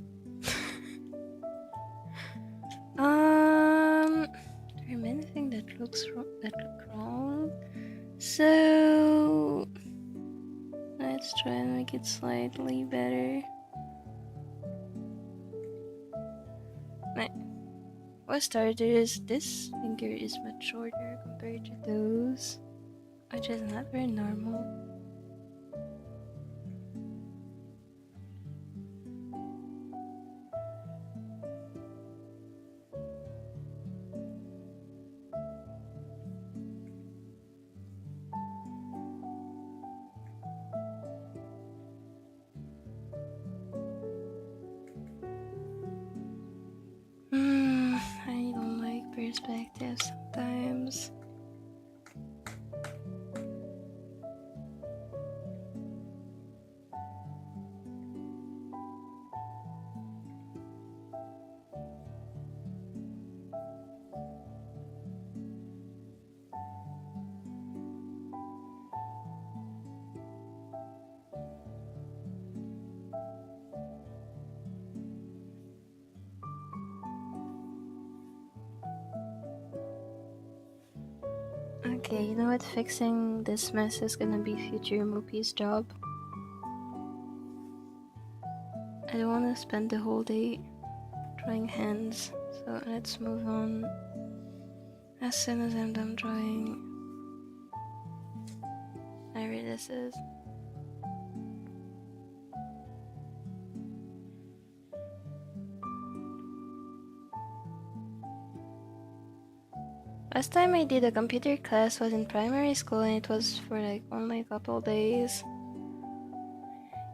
There are many things that look wrong. So let's try and make it slightly better. Right. For starters, this finger is much shorter compared to those, which is not very normal. I don't like perspective sometimes. Okay, you know what? Fixing this mess is gonna be future Mopi's job. I don't want to spend the whole day drawing hands, so let's move on as soon as I'm done drawing. I read this is. Last time I did a computer class was in primary school and it was for like only a couple days.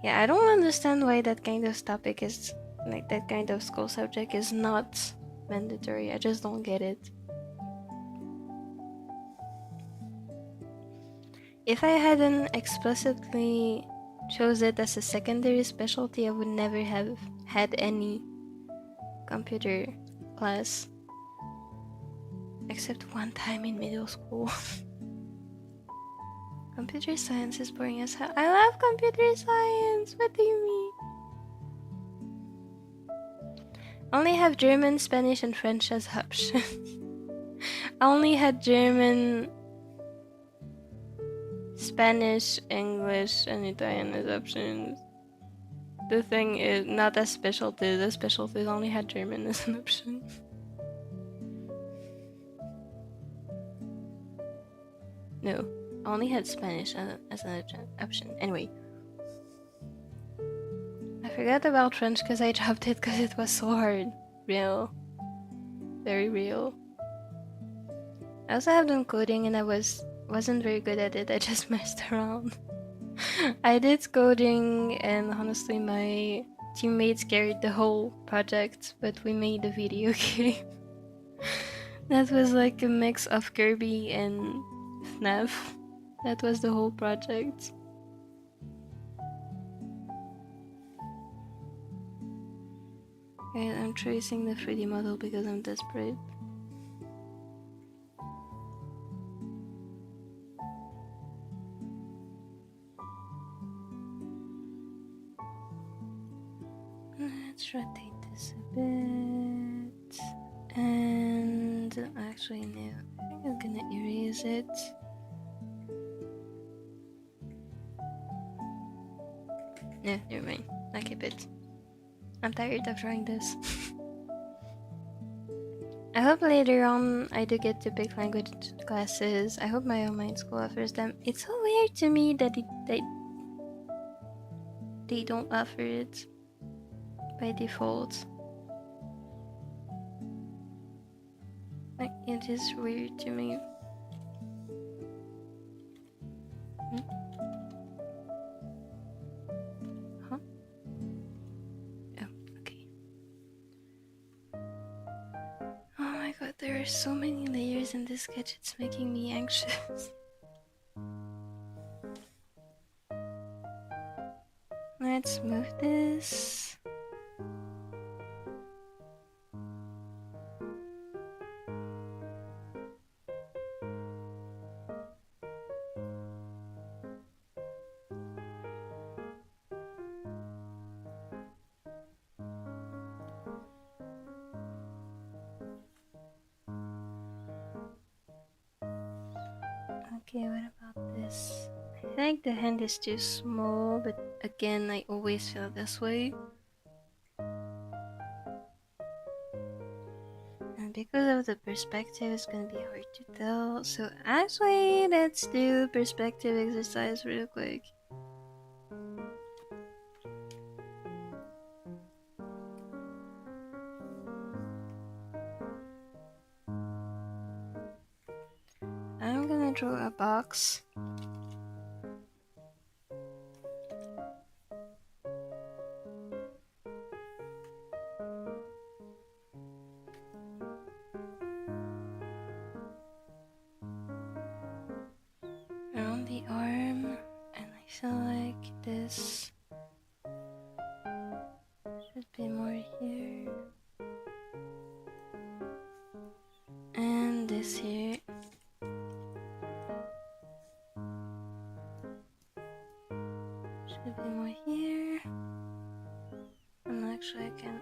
Yeah, I don't understand why that kind of topic is, like that kind of school subject is not mandatory. I just don't get it. If I hadn't explicitly chose it as a secondary specialty, I would never have had any computer class. Except one time in middle school. Computer science is boring as hell. I love computer science! What do you mean? Only have German, Spanish, and French as options. I only had German, Spanish, English, and Italian as options. The thing is, not as specialties. The specialties only had German as an option. No, I only had Spanish as an option. Anyway. I forgot about French because I dropped it because it was so hard. Real. Very real. I also have done coding and I wasn't very good at it. I just messed around. I did coding and honestly my teammates carried the whole project, but we made a video game. That was like a mix of Kirby and FNAF. That was the whole project. And I'm tracing the 3D model because I'm desperate. Let's rotate this a bit. And actually no, I think I'm gonna erase it. No, never mind. I'll keep it. I'm tired of drawing this. I hope later on I do get to pick language classes. I hope my online school offers them. It's so weird to me that they don't offer it by default. Like, it is weird to me. Huh? Oh, okay. Oh my god, there are so many layers in this sketch, it's making me anxious. Let's move this. Okay, what about this? I think the hand is too small, but again, I always feel this way. And because of the perspective, it's gonna be hard to tell. So actually, let's do perspective exercise real quick. I'm gonna draw a box. Around the arm, and I feel like this should be more here. And this here. Should be more here. And actually I can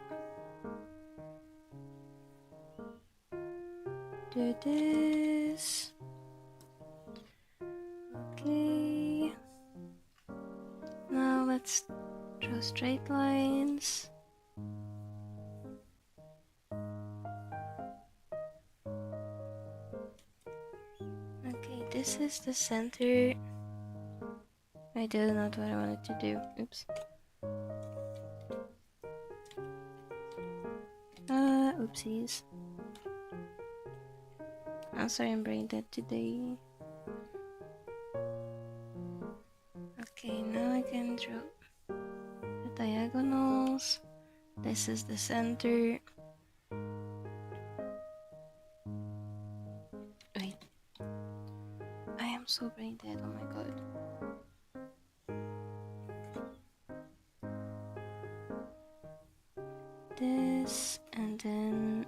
do this. Draw straight lines. Okay, this is the center. I did not what I wanted to do. Oops. Oopsies. I'm sorry I'm brain dead today. Okay, now I can draw the diagonals. This is the center. Wait. I am so brain dead, oh my god. This and then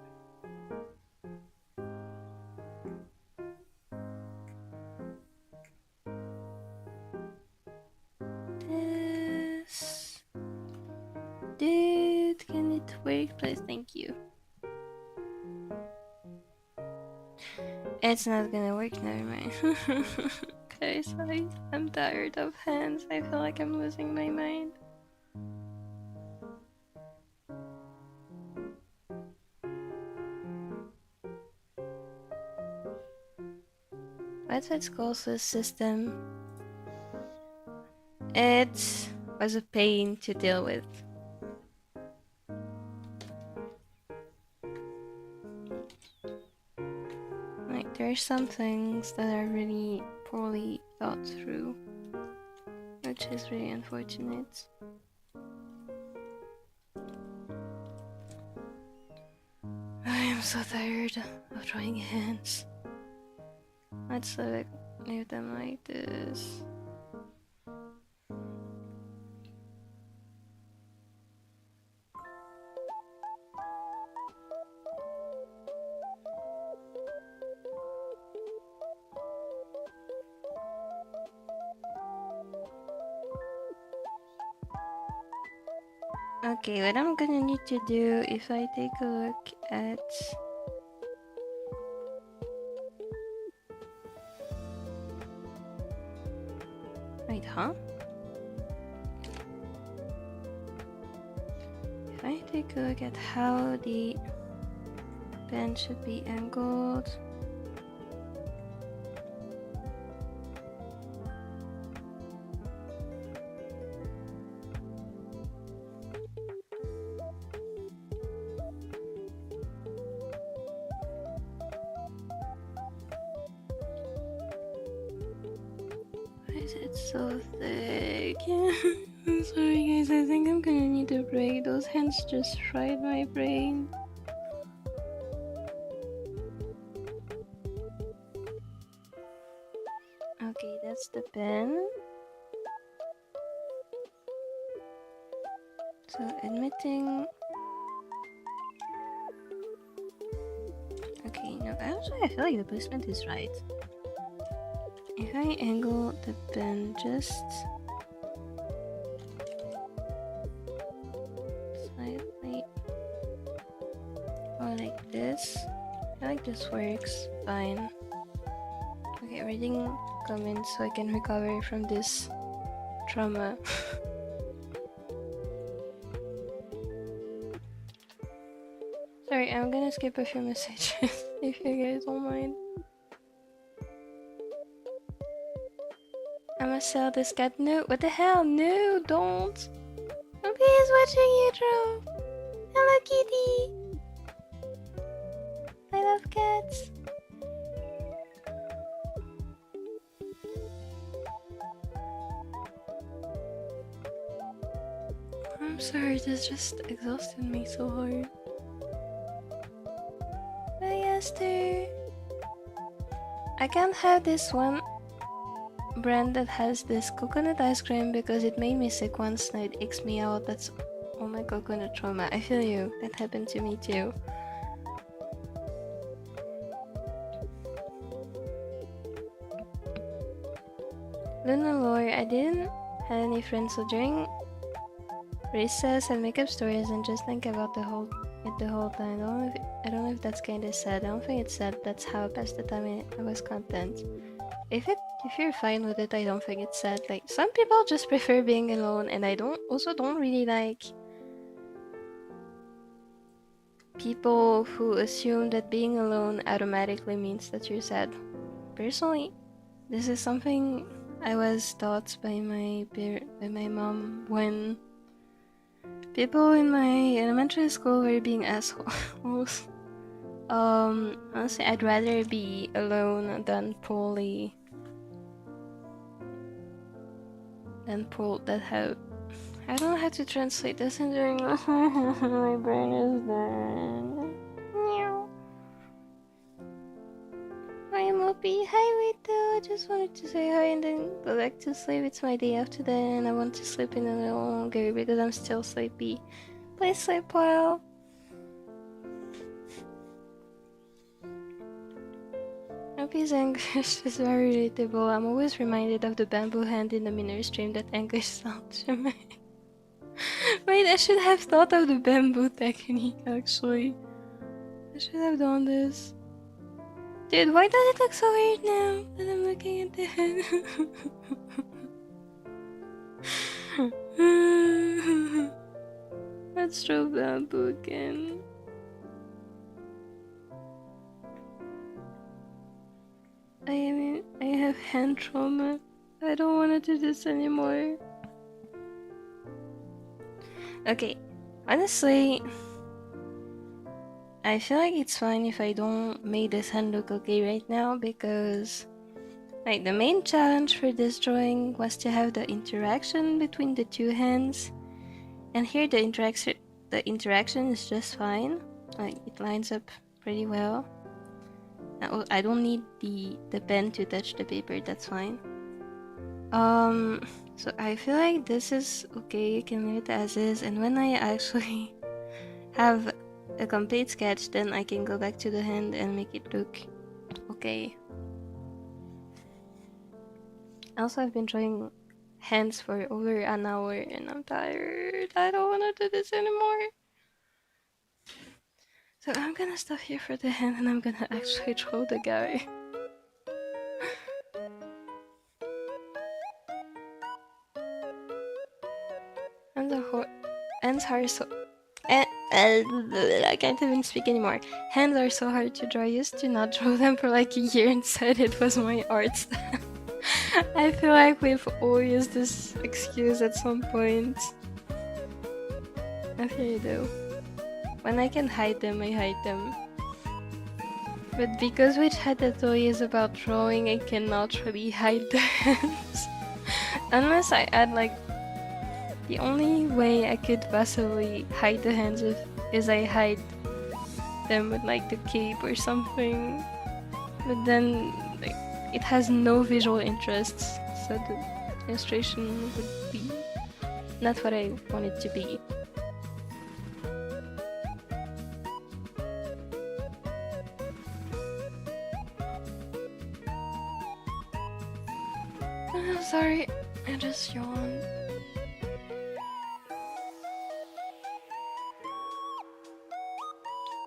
this. Dude, can it work, please? Thank you. It's not gonna work, never mind. Okay, sorry. I'm tired of hands. I feel like I'm losing my mind. What's its closest system? It was a pain to deal with. Like, there are some things that are really poorly thought through, which is really unfortunate. I am so tired of drawing hands. Let's leave them like this. Okay, what I'm gonna need to do, if I take a look at wait, huh? If I take a look at how the pen should be angled, it's so thick. I'm sorry guys, I think I'm gonna need a break. Those hands just fried my brain. Okay, that's the pen. So admitting. Okay, no, actually I feel like the placement is right. If I angle the pen just slightly, or like this, I feel like this works fine. Okay, reading comments so I can recover from this trauma. Sorry, I'm gonna skip a few messages if you guys don't mind. I'ma sell this cat. No, what the hell? No, don't. Mopi is watching you draw. Hello, kitty. I love cats. I'm sorry, this just exhausted me so hard. Bye, Esther. I can't have this one brand that has this coconut ice cream because it made me sick once and it icks me out. That's all my coconut trauma. I feel you. That happened to me too. Luna Lore, I didn't have any friends, so during recess I'd make up stories and just think about the whole time. I don't know if that's kinda sad. I don't think it's sad. That's how I passed the time. I was content. If it If you're fine with it, I don't think it's sad. Like, some people just prefer being alone, and I don't really like people who assume that being alone automatically means that you're sad. Personally, this is something I was taught by my mom when people in my elementary school were being assholes. Honestly, I'd rather be alone than poorly. That have. I don't know how to translate this in during my brain is done. Meow. Hi Mopi, hi Rito. Just wanted to say hi and then go back to sleep. It's my day after that and I want to sleep in a little longer because I'm still sleepy. Please sleep well. Mopi's English is very relatable. I'm always reminded of the bamboo hand in the minor stream that English sounds to me. Wait, I should have thought of the bamboo technique actually. I should have done this. Dude, why does it look so weird now that I'm looking at the head? Let's draw bamboo again. I have hand trauma. I don't want to do this anymore. Okay, honestly, I feel like it's fine if I don't make this hand look okay right now because like the main challenge for this drawing was to have the interaction between the two hands, and here the interaction is just fine. Like it lines up pretty well. I don't need the pen to touch the paper, that's fine. So I feel like this is okay, you can leave it as is, and when I actually have a complete sketch, then I can go back to the hand and make it look okay. Also, I've been drawing hands for over an hour and I'm tired. I don't want to do this anymore. So I'm gonna stop here for the hand and I'm gonna actually draw the guy. Hands are so... I can't even speak anymore. Hands are so hard to draw. I used to not draw them for like a year and said it was my art style. I feel like we've all used this excuse at some point. Okay though. When I can hide them, I hide them. But because which had the toy is about drawing, I cannot really hide the hands. Unless I add like... The only way I could possibly hide the hands is I hide them with like the cape or something. But then like, it has no visual interests, so the illustration would be not what I want it to be. I'm sorry, I just yawned.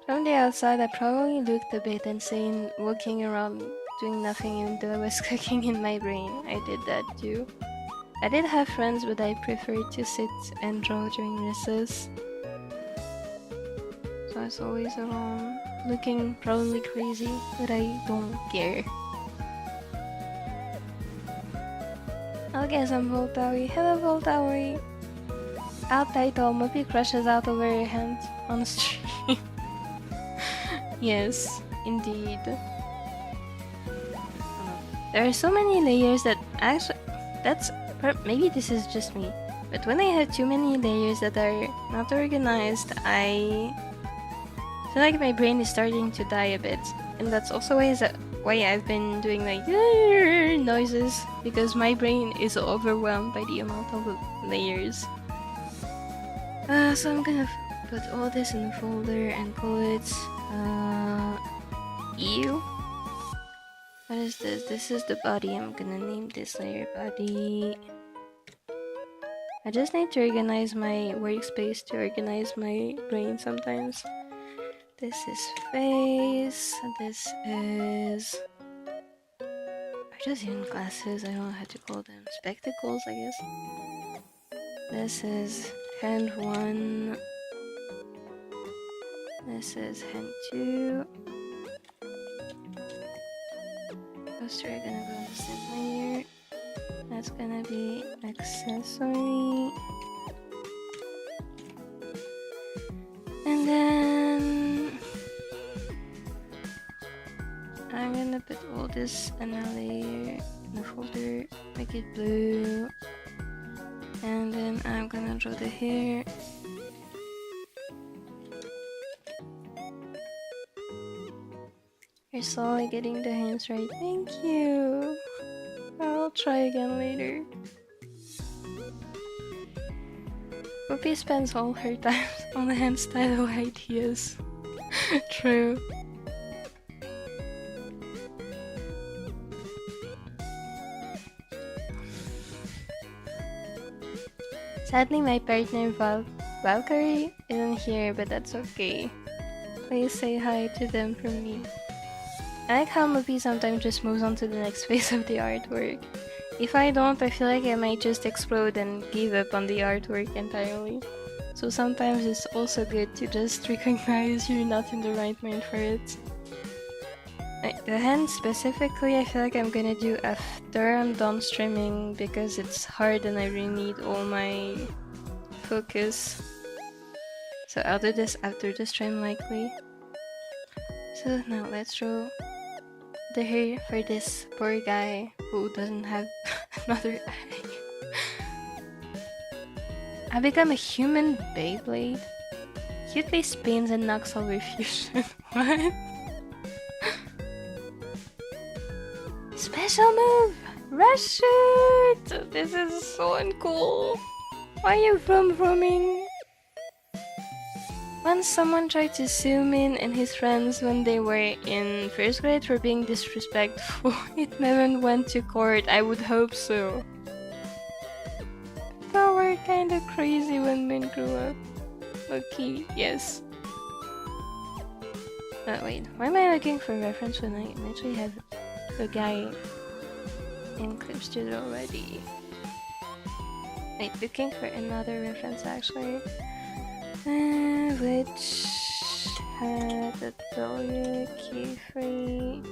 From the outside, I probably looked a bit insane, walking around doing nothing even though I was cooking in my brain. I did that too. I did have friends, but I preferred to sit and draw during recess. So I was always alone, looking probably crazy, but I don't care. I'll guess I'm Voltawi. Hello Voltawi! Out title, Mopi crushes out over her hand on stream. Yes, indeed. There are so many layers that actually... maybe this is just me, but when I have too many layers that are not organized, I feel like my brain is starting to die a bit. And that's also why I've been doing like noises, because my brain is overwhelmed by the amount of layers. So I'm gonna put all this in a folder and call it ew. What is this? This is the body. I'm gonna name this layer body. I just need to organize my workspace to organize my brain sometimes. This is face. This is... I just even glasses, I don't know how to call them. Spectacles, I guess. This is hand 1. This is hand 2. Those two are gonna go in the same layer. That's gonna be accessory. And then I'm gonna put all this in a layer, in a folder, make it blue. And then I'm gonna draw the hair. You're slowly getting the hands right. Thank you. I'll try again later. Mopi spends all her time on the hand style ideas. True. Sadly, my partner Valkyrie isn't here, but that's okay. Please say hi to them from me. I like how Mopi sometimes just moves on to the next phase of the artwork. If I don't, I feel like I might just explode and give up on the artwork entirely. So sometimes it's also good to just recognize you're not in the right mind for it. Like the hand specifically, I feel like I'm gonna do after I'm done streaming because it's hard and I really need all my focus. So I'll do this after the stream likely. So now let's draw the hair for this poor guy who doesn't have another eye. I become a human Beyblade? Cutely spins and knocks over fusion. What? Special move! Rush shoot! This is so uncool. Why are you vroom-vrooming? Once someone tried to zoom in and his friends when they were in first grade for being disrespectful. It never went to court, I would hope so. But we're kinda crazy when men grew up. Okay, yes. Wait, why am I looking for reference when I actually have a guy in Clip Studio already? Wait, looking for another reference actually. Which had a Yuli Qifreymaxxing.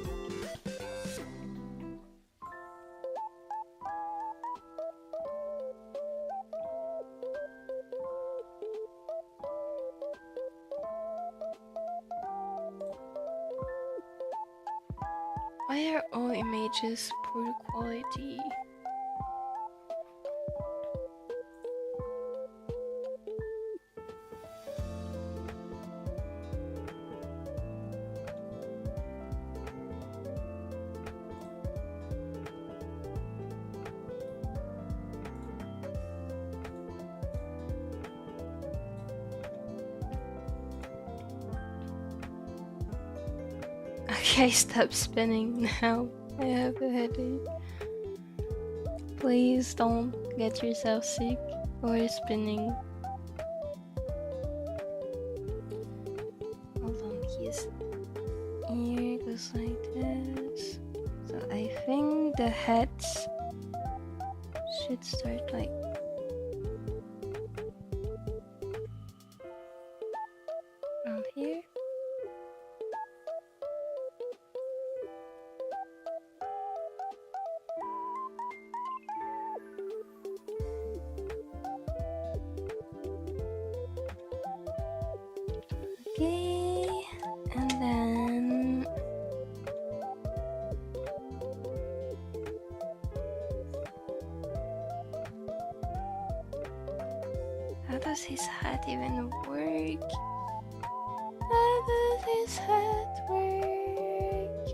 Why are all images poor quality? Okay, stop spinning now. I have a headache. Please don't get yourself sick or spinning. Hold on, his ear goes like this. So I think the heads should start like around here. Okay, and then how does his hat even work? How does his hat work?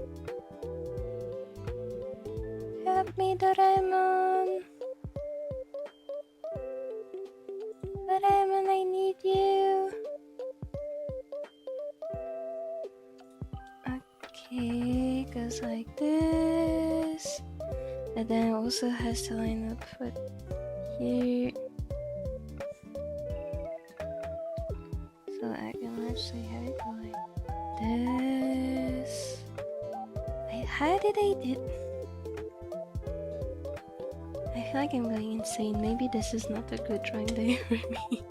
Help me, Doraemon. Doraemon, I need you. Okay, goes like this. And then it also has to line up with here. So I can actually have it go like this. Wait, how did I do? I feel like I'm going insane. Maybe this is not a good drawing day for me.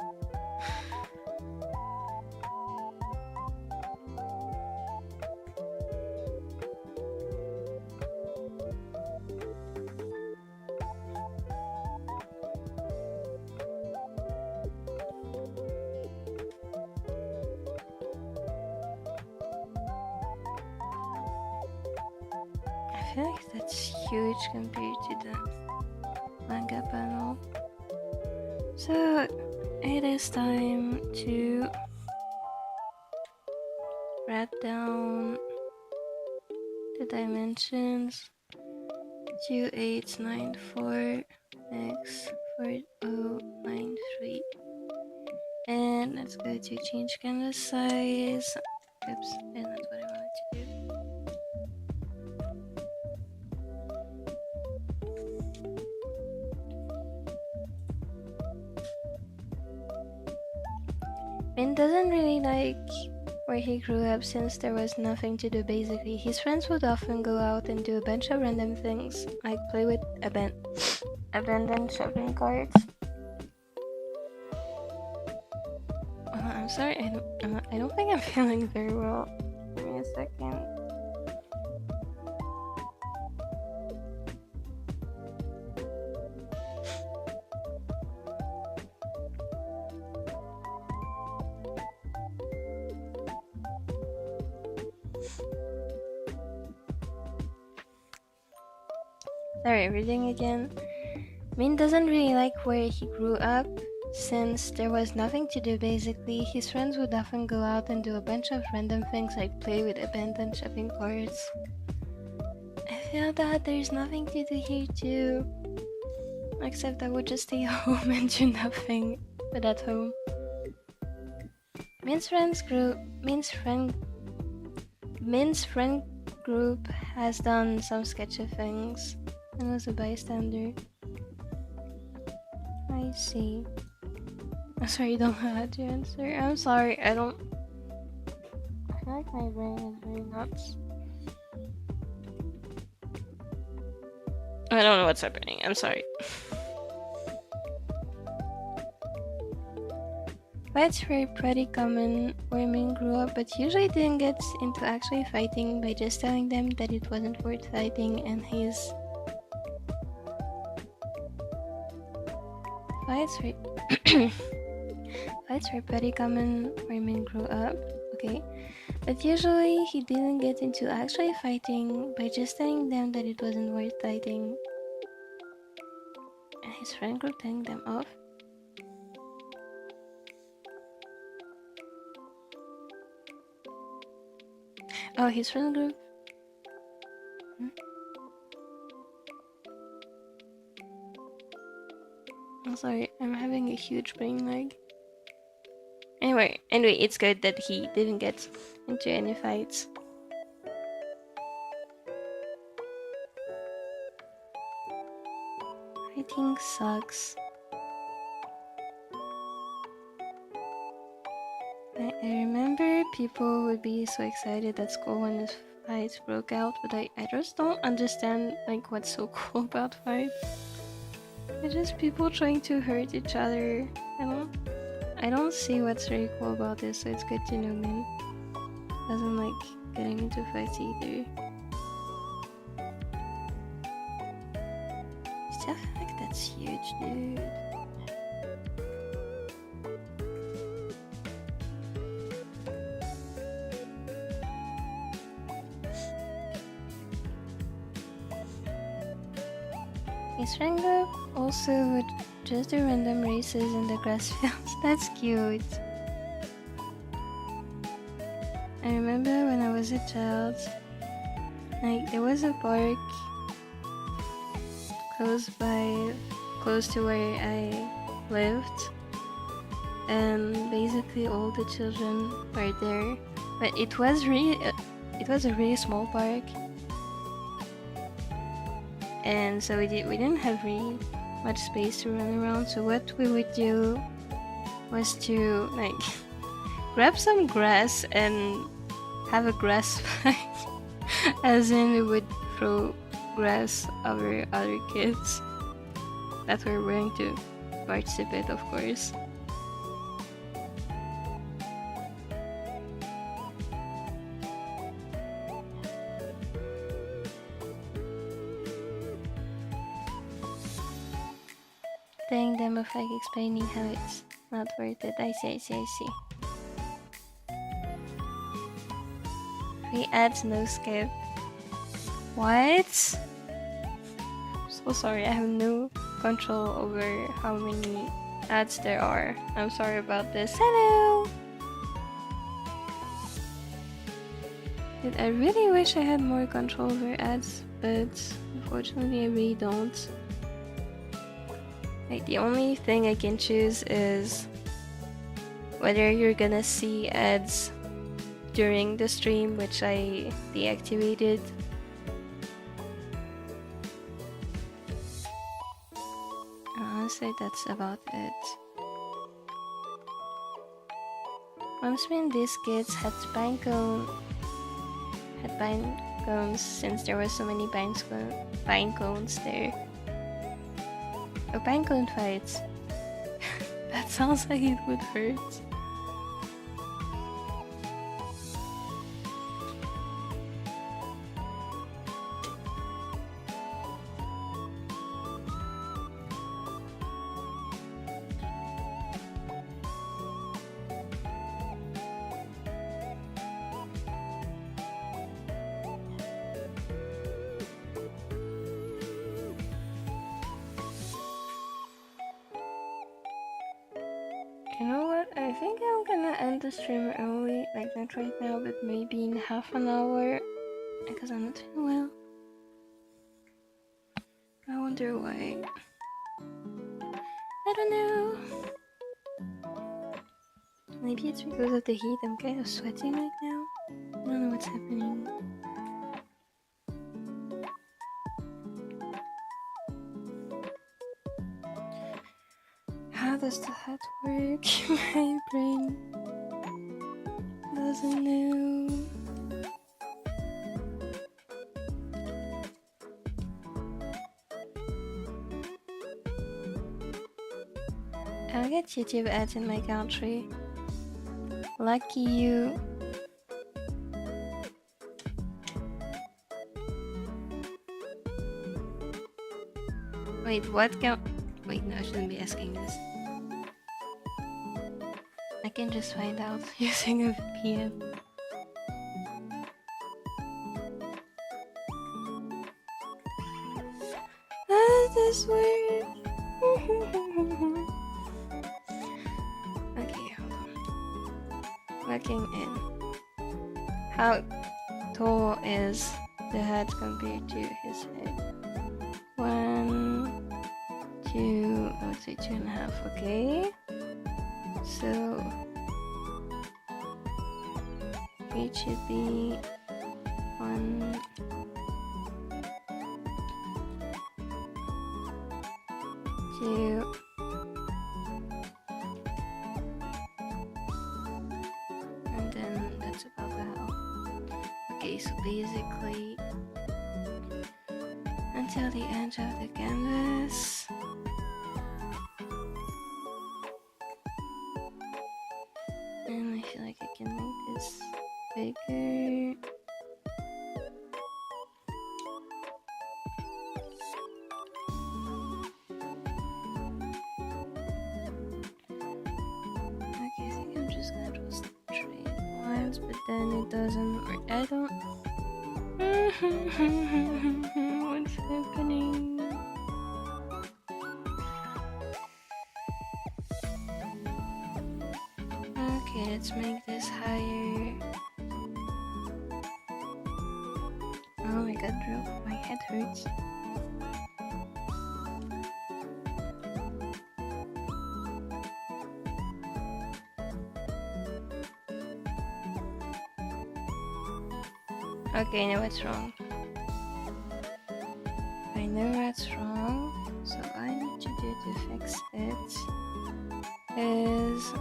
I feel like that's huge compared to the manga panel. So it is time to write down the dimensions 2894 x 4093, and let's go to change canvas size. Oops, that's not what I wanted to do. Min doesn't really like where he grew up since there was nothing to do basically. His friends would often go out and do a bunch of random things, like play with abandoned shopping carts. I'm sorry, I don't think I'm feeling very well. Give me a second. Sorry, reading again. Min doesn't really like where he grew up since there was nothing to do basically. His friends would often go out and do a bunch of random things like play with abandoned shopping carts. I feel that there's nothing to do here too, except I would just stay home and do nothing but at home. Min's friend group has done some sketchy things and was a bystander. I see. I'm sorry, you don't know how to answer. I'm sorry, I feel like my brain is very nuts. I don't know what's happening, I'm sorry. Fights were pretty common where Min grew up, but usually didn't get into actually fighting by just telling them that it wasn't worth fighting, and his Fights were pretty common where Min grew up, okay? But usually he didn't get into actually fighting by just telling them that it wasn't worth fighting. And his friend group telling them off. Oh, his friend group? I'm sorry, I'm having a huge brain lag. Anyway, it's good that he didn't get into any fights. Fighting sucks. I remember people would be so excited at school when this fights broke out, but I just don't understand like what's so cool about fights. It's just people trying to hurt each other. I don't see what's very cool about this, so it's good to know Min doesn't like getting into fights either. Still feel like that's huge, dude. His friend group also would just do random races in the grass fields. That's cute. I remember when I was a child, like there was a park close to where I lived, and basically all the children were there. But it was a really small park. And so we didn't have really much space to run around, so what we would do was to like grab some grass and have a grass fight. As in we would throw grass over other kids. that we're willing to participate, of course. Telling them of like explaining how it's not worth it. I see. Free ads, no skip. What? So sorry, I have no control over how many ads there are. I'm sorry about this. Hello! Dude, I really wish I had more control over ads, but unfortunately I really don't. Like, the only thing I can choose is whether you're gonna see ads during the stream, which I deactivated. Honestly, that's about it. Once when these kids had pine cones, since there were so many pine cones there. Oh, pine cone fights. That sounds like it would hurt. You know what? I think I'm gonna end the stream early, like not right now, but maybe in half an hour, because I'm not feeling well. I wonder why. I don't know. Maybe it's because of the heat. I'm kind of sweating right now. I don't know what's happening. How does that work? My brain doesn't know. I'll get YouTube ads in my country. Lucky you. Wait, what can... Wait, no, I shouldn't be asking this. I can just find out using a VPN. How does this work? Okay, hold on. Looking in. How tall is the head compared to his head? 1, 2, I would say 2.5, okay? So it should be 1, 2, and then that's about the height. Okay, so basically until the edge of the canvas. And I feel like I can make this bigger. Okay, I think I'm just gonna draw straight lines, but then it doesn't work. I don't... What's happening? Okay, let's make this higher. Oh my god, bro, my head hurts. Okay, I know what's wrong. I know what's wrong, so all I need to do to fix it is...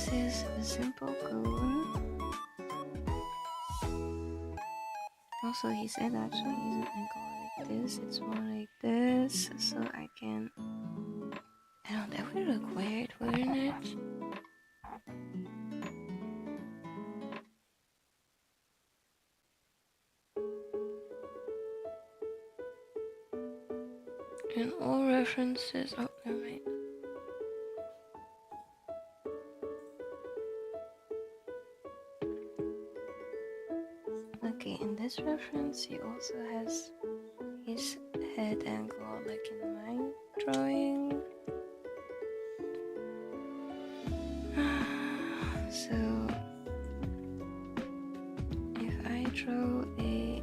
This is a simple cone. Also, he said actually isn't angle like this, it's more like this, so I can... I don't know, that would look weird, wouldn't it? And all references... Oh, never mind. Okay, in this reference, he also has his head angle like in my drawing. So, if I draw a...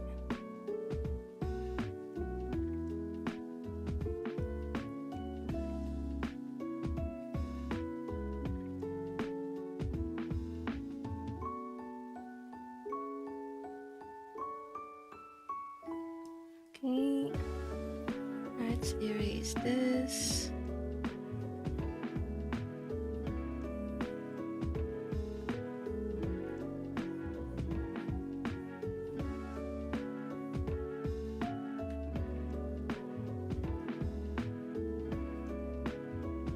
Okay, let's erase this.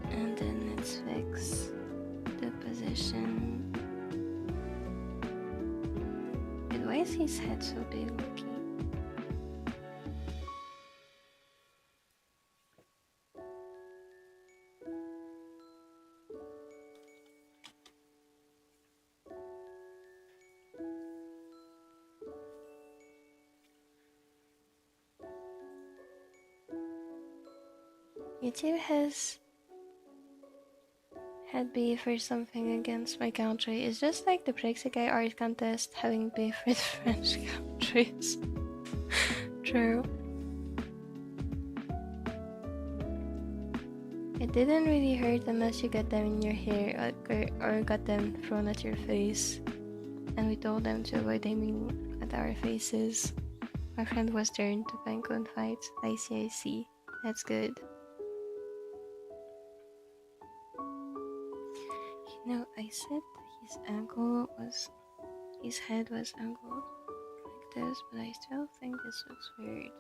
And then let's fix the position. But why is his head so big, Loki? YouTube has had beef or something against my country. It's just like the Prexikai art contest having beef with French countries. True. It didn't really hurt unless you got them in your hair or got them thrown at your face. And we told them to avoid aiming at our faces. My friend was turned to Pancon fights. I see. That's good. You know, I said his head was angled like this, but I still think this looks weird.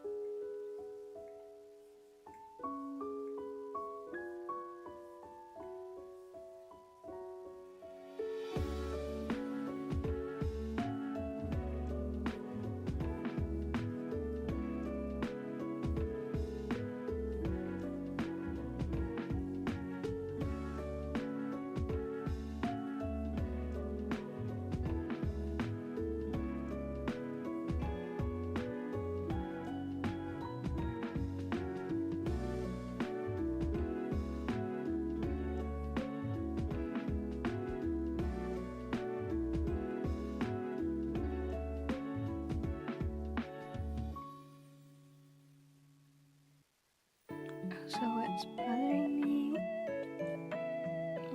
So what's bothering me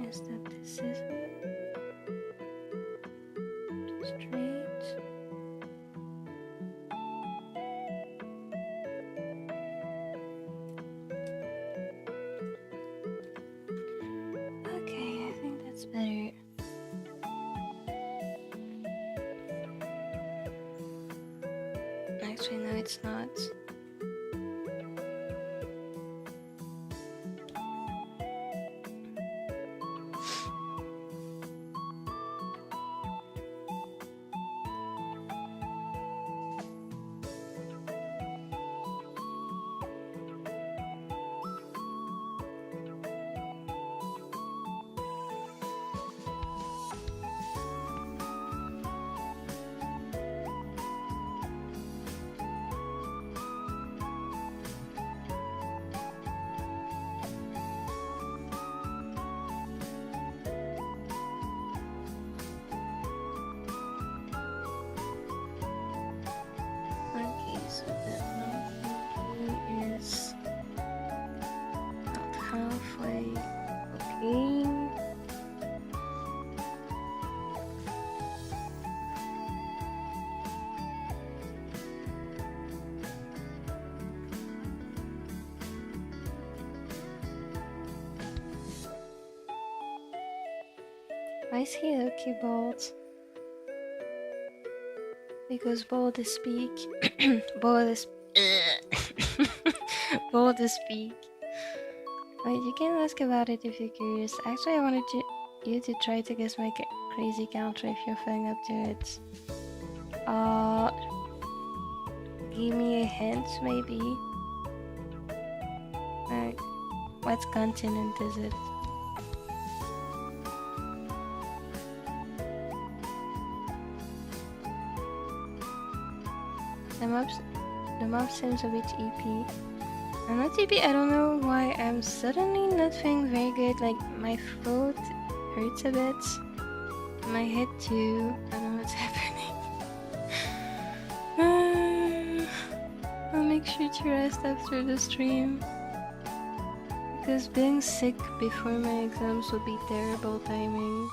is that this is straight. Okay, I think that's better. Actually, no, it's not. So that Mopi is about halfway. Okay. Why is he okay bald? Because bald is speak. Bald is bald is speak. Wait, you can ask about it if you're curious. Actually, I wanted you to try to guess my crazy counter if you're feeling up to it. Give me a hint, maybe. What continent is it? The map seems a bit EP. I'm not EP, I don't know why I'm suddenly not feeling very good. Like, my throat hurts a bit. My head too. I don't know what's happening. I'll make sure to rest after the stream. Because being sick before my exams would be terrible timing.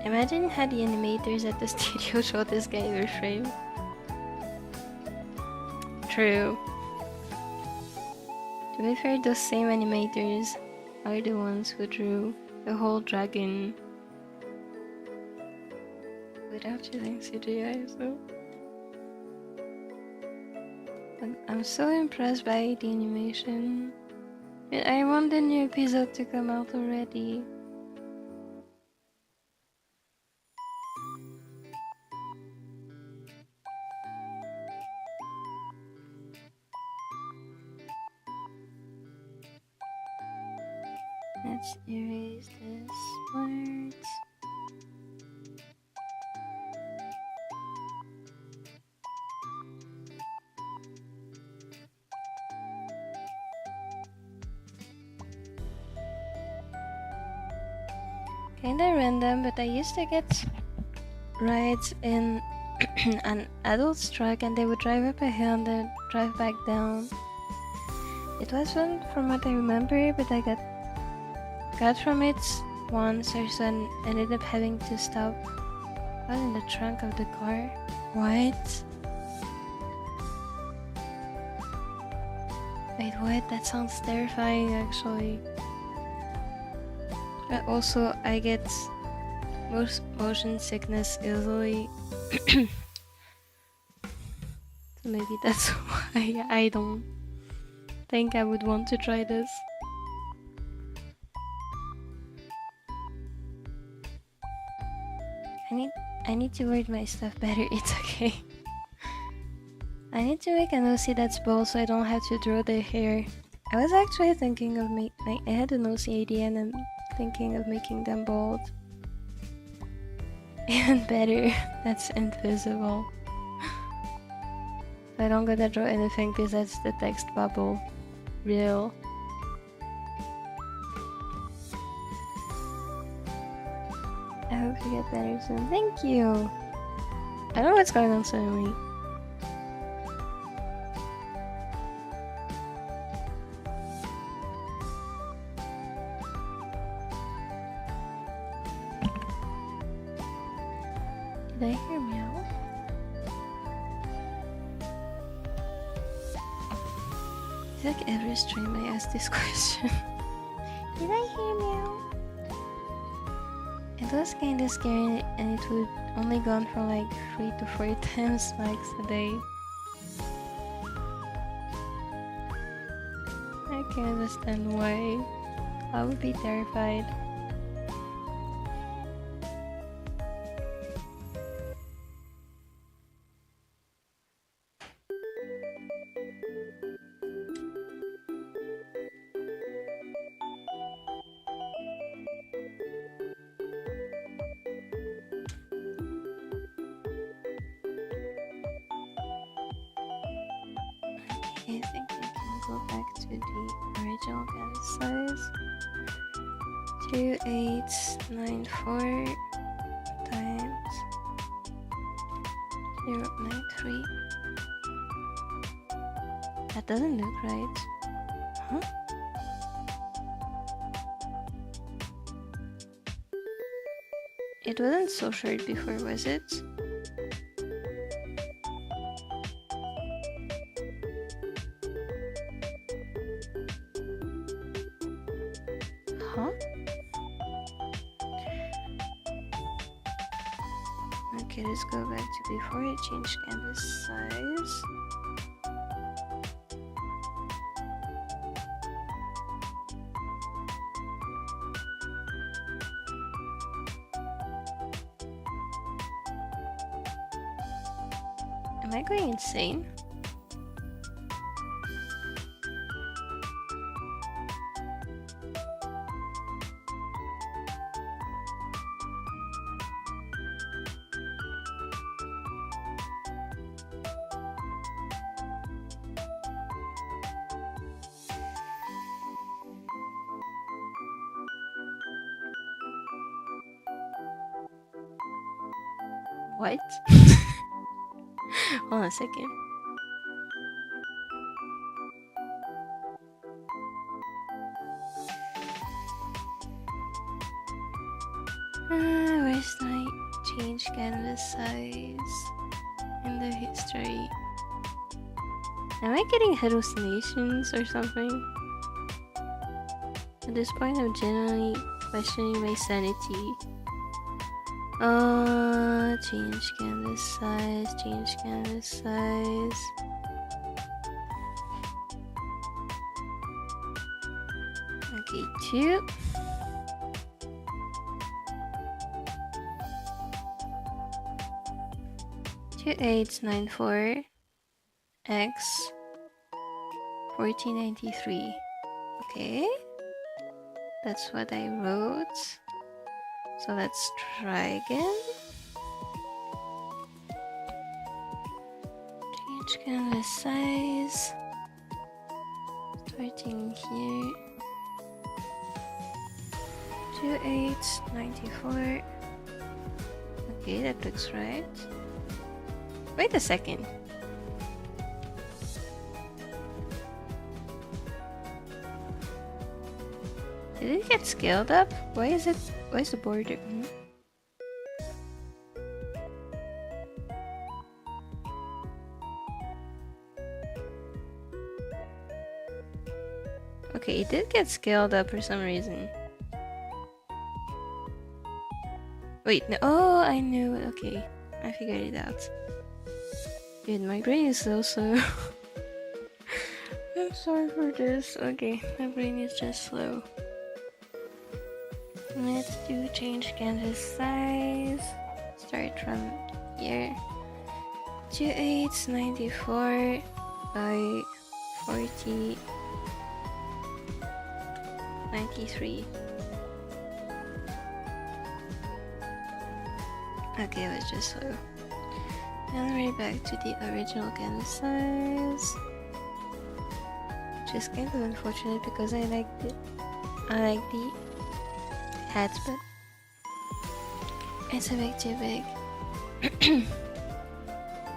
Imagine had the animators at the studio show this guy your frame. True. To be fair, those same animators are the ones who drew the whole dragon without using CGI, so... But I'm so impressed by the animation. I want the new episode to come out already. Let's erase this part. Kinda random, but I used to get rides in an adult's truck and they would drive up a hill and then drive back down. It was fun from what I remember, but I got from it once or so and ended up having to stop. I was in the trunk of the car. What? Wait, what? That sounds terrifying actually. But also, I get motion sickness easily. So maybe that's why I don't think I would want to try this. I need to word my stuff better. It's okay. I need to make an OC that's bold so I don't have to draw the hair. I was actually thinking of I had an OC idea and I'm thinking of making them bold. Even better, that's invisible. So I don't gotta draw anything because that's the text bubble. Real. I hope you get better soon. Thank you! I don't know what's going on suddenly. Did I hear meow? It's like every stream I ask this question. Did I hear meow? It was kinda scary and it would only go on for like 3 to 4 times max a day. I can understand why. I would be terrified. I think I can go back to the original canvas size. 2894 times 0.93. That doesn't look right. Huh? It wasn't so short before, was it? Huh? Okay, let's go back to before I changed canvas size. Am I going insane? What? Hold on a second. Where's my change canvas size in the history? Am I getting hallucinations or something? At this point, I'm genuinely questioning my sanity. Change canvas size, change canvas size. Okay, 2. Two 894 x 1493. Okay, that's what I wrote. So let's try again. Change canvas size. Starting here. 2894. Okay, that looks right. Wait a second. Did it get scaled up? Why is the border? Okay, it did get scaled up for some reason. Wait, no. Oh, I knew. Okay, I figured it out. Dude, my brain is so slow. I'm sorry for this. Okay, my brain is just slow. Let's do change canvas size. Start from here. 2894 by 4093. Okay, it was just slow. And we're back to the original canvas size. Which is kind of unfortunate because I like the hats, but it's a bit too big.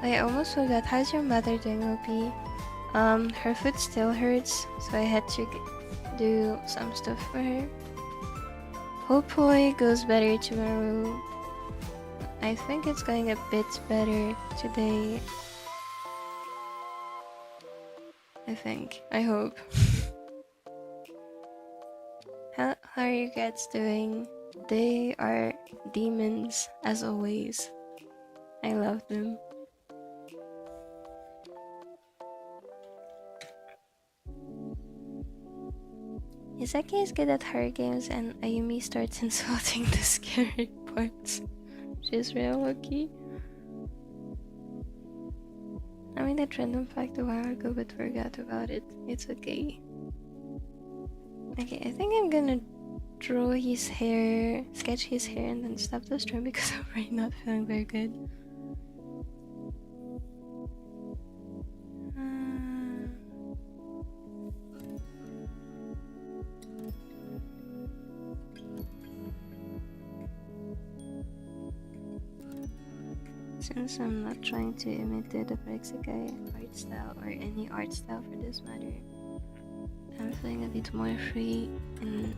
I almost forgot. How's your mother doing, Mopi? Her foot still hurts, so I had to do some stuff for her. Hopefully it goes better tomorrow. I think it's going a bit better today. I hope. How are you cats doing? They are demons as always. I love them. Isaki is good at horror games and Ayumi starts insulting the scary parts. She's real lucky. I made that random fact a while ago but forgot about it. It's okay. Okay, I think I'm gonna draw his hair, sketch his hair, and then stop the stream because I'm really not feeling very good. Since I'm not trying to imitate the Isekai art style or any art style for this matter, I'm feeling a bit more free in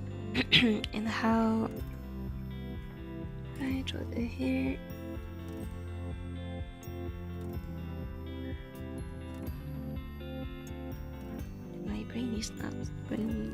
in how I draw the hair. My brain is not burning.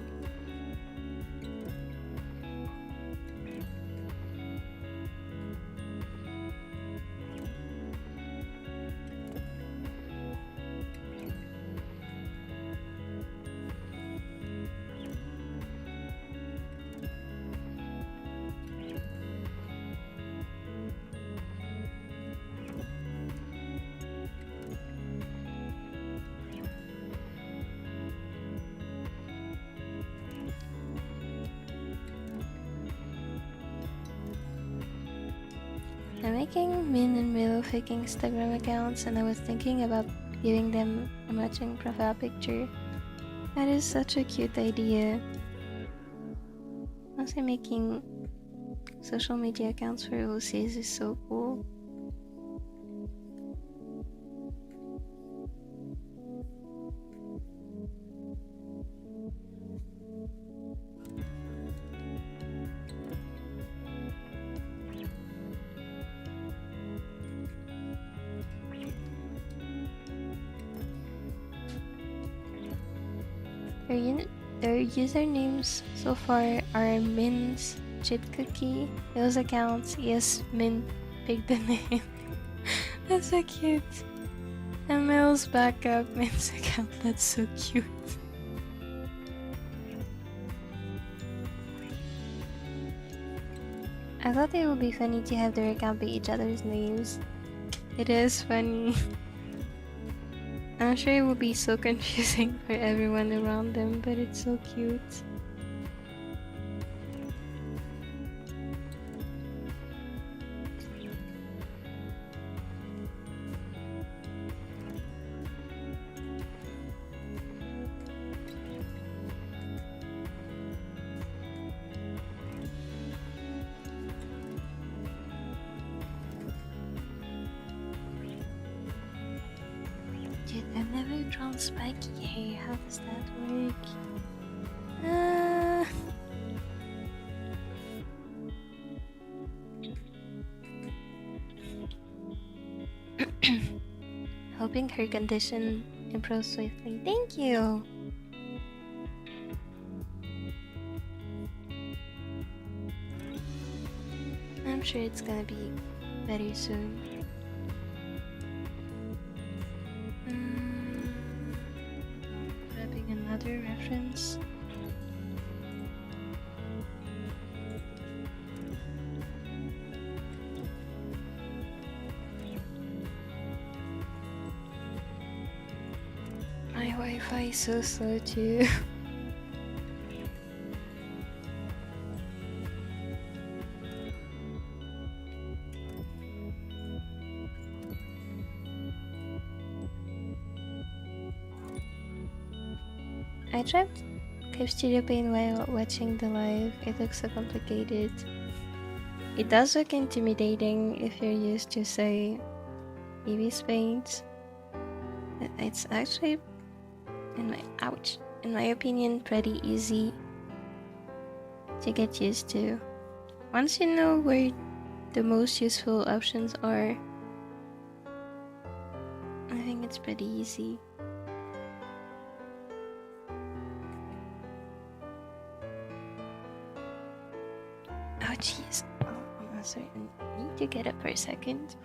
I'm making Min and Milo fake Instagram accounts, and I was thinking about giving them a matching profile picture. That is such a cute idea. Also, making social media accounts for OCs is so cool. Their usernames so far are Min's Chip Cookie. Those accounts, yes, Min picked the name. That's so cute. And Mel's backup Min's account, that's so cute. I thought it would be funny to have their account be each other's names. It is funny. I'm sure it would be so confusing for everyone around them, but it's so cute. Dude, I've never drawn spiky hair. How does that work? Hoping her condition improves swiftly. Thank you! I'm sure it's gonna be better soon. Grabbing another reference. My Wi-Fi is so slow too. I tried Cave Studio Paint while watching the live. It looks so complicated. It does look intimidating if you're used to, say, EV's paints. It's actually, in my opinion, pretty easy to get used to. Once you know where the most useful options are, I think it's pretty easy. Oh jeez. Oh, I'm sorry. I need to get up for a second.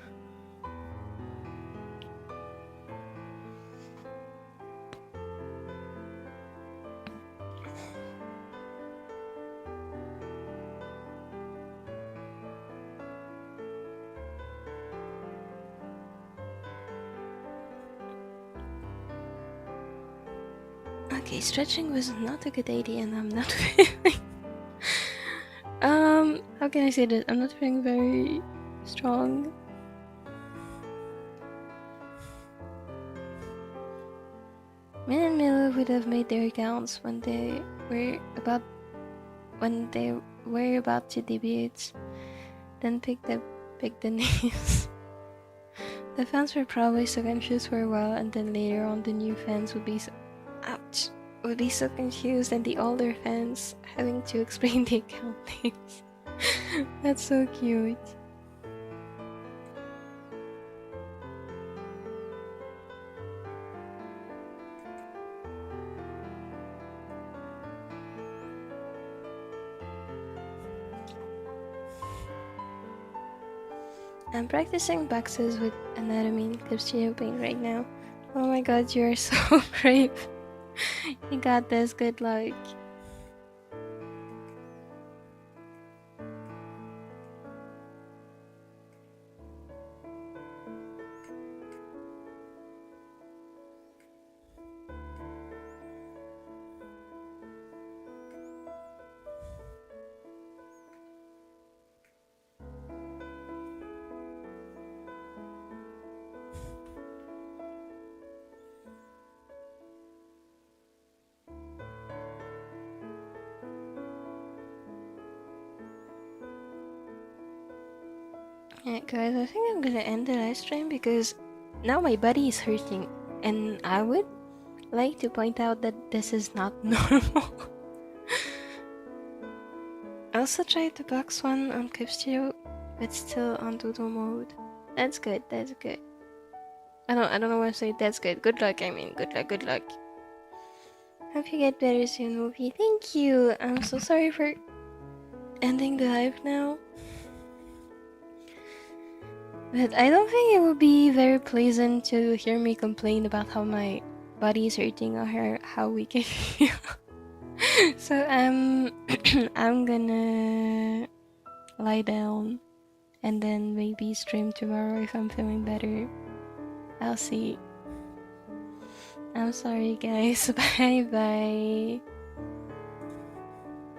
Okay, stretching was not a good idea, and I'm not feeling. How can I say that? I'm not feeling very strong. Min and Milo would have made their accounts when they were about to debut, then pick the names. The fans were probably so confused for a while, and then later on the new fans would be so, ouch, would be so confused, and the older fans having to explain the account names. That's so cute. I'm practicing boxes with Anonyment paint right now. Oh my god, you're so brave. You got this, good luck. Yeah, guys, I think I'm gonna end the live stream because now my body is hurting, and I would like to point out that this is not normal. I also tried the box one on Fictional, but still on doodle mode. That's good, that's good. I don't know what to say, that's good. Good luck, I mean, good luck, good luck. Hope you get better soon, Mopi. Thank you! I'm so sorry for ending the live now. But I don't think it would be very pleasant to hear me complain about how my body is hurting or how weak I feel. So I'm gonna lie down and then maybe stream tomorrow if I'm feeling better. I'll see. I'm sorry guys. Bye bye.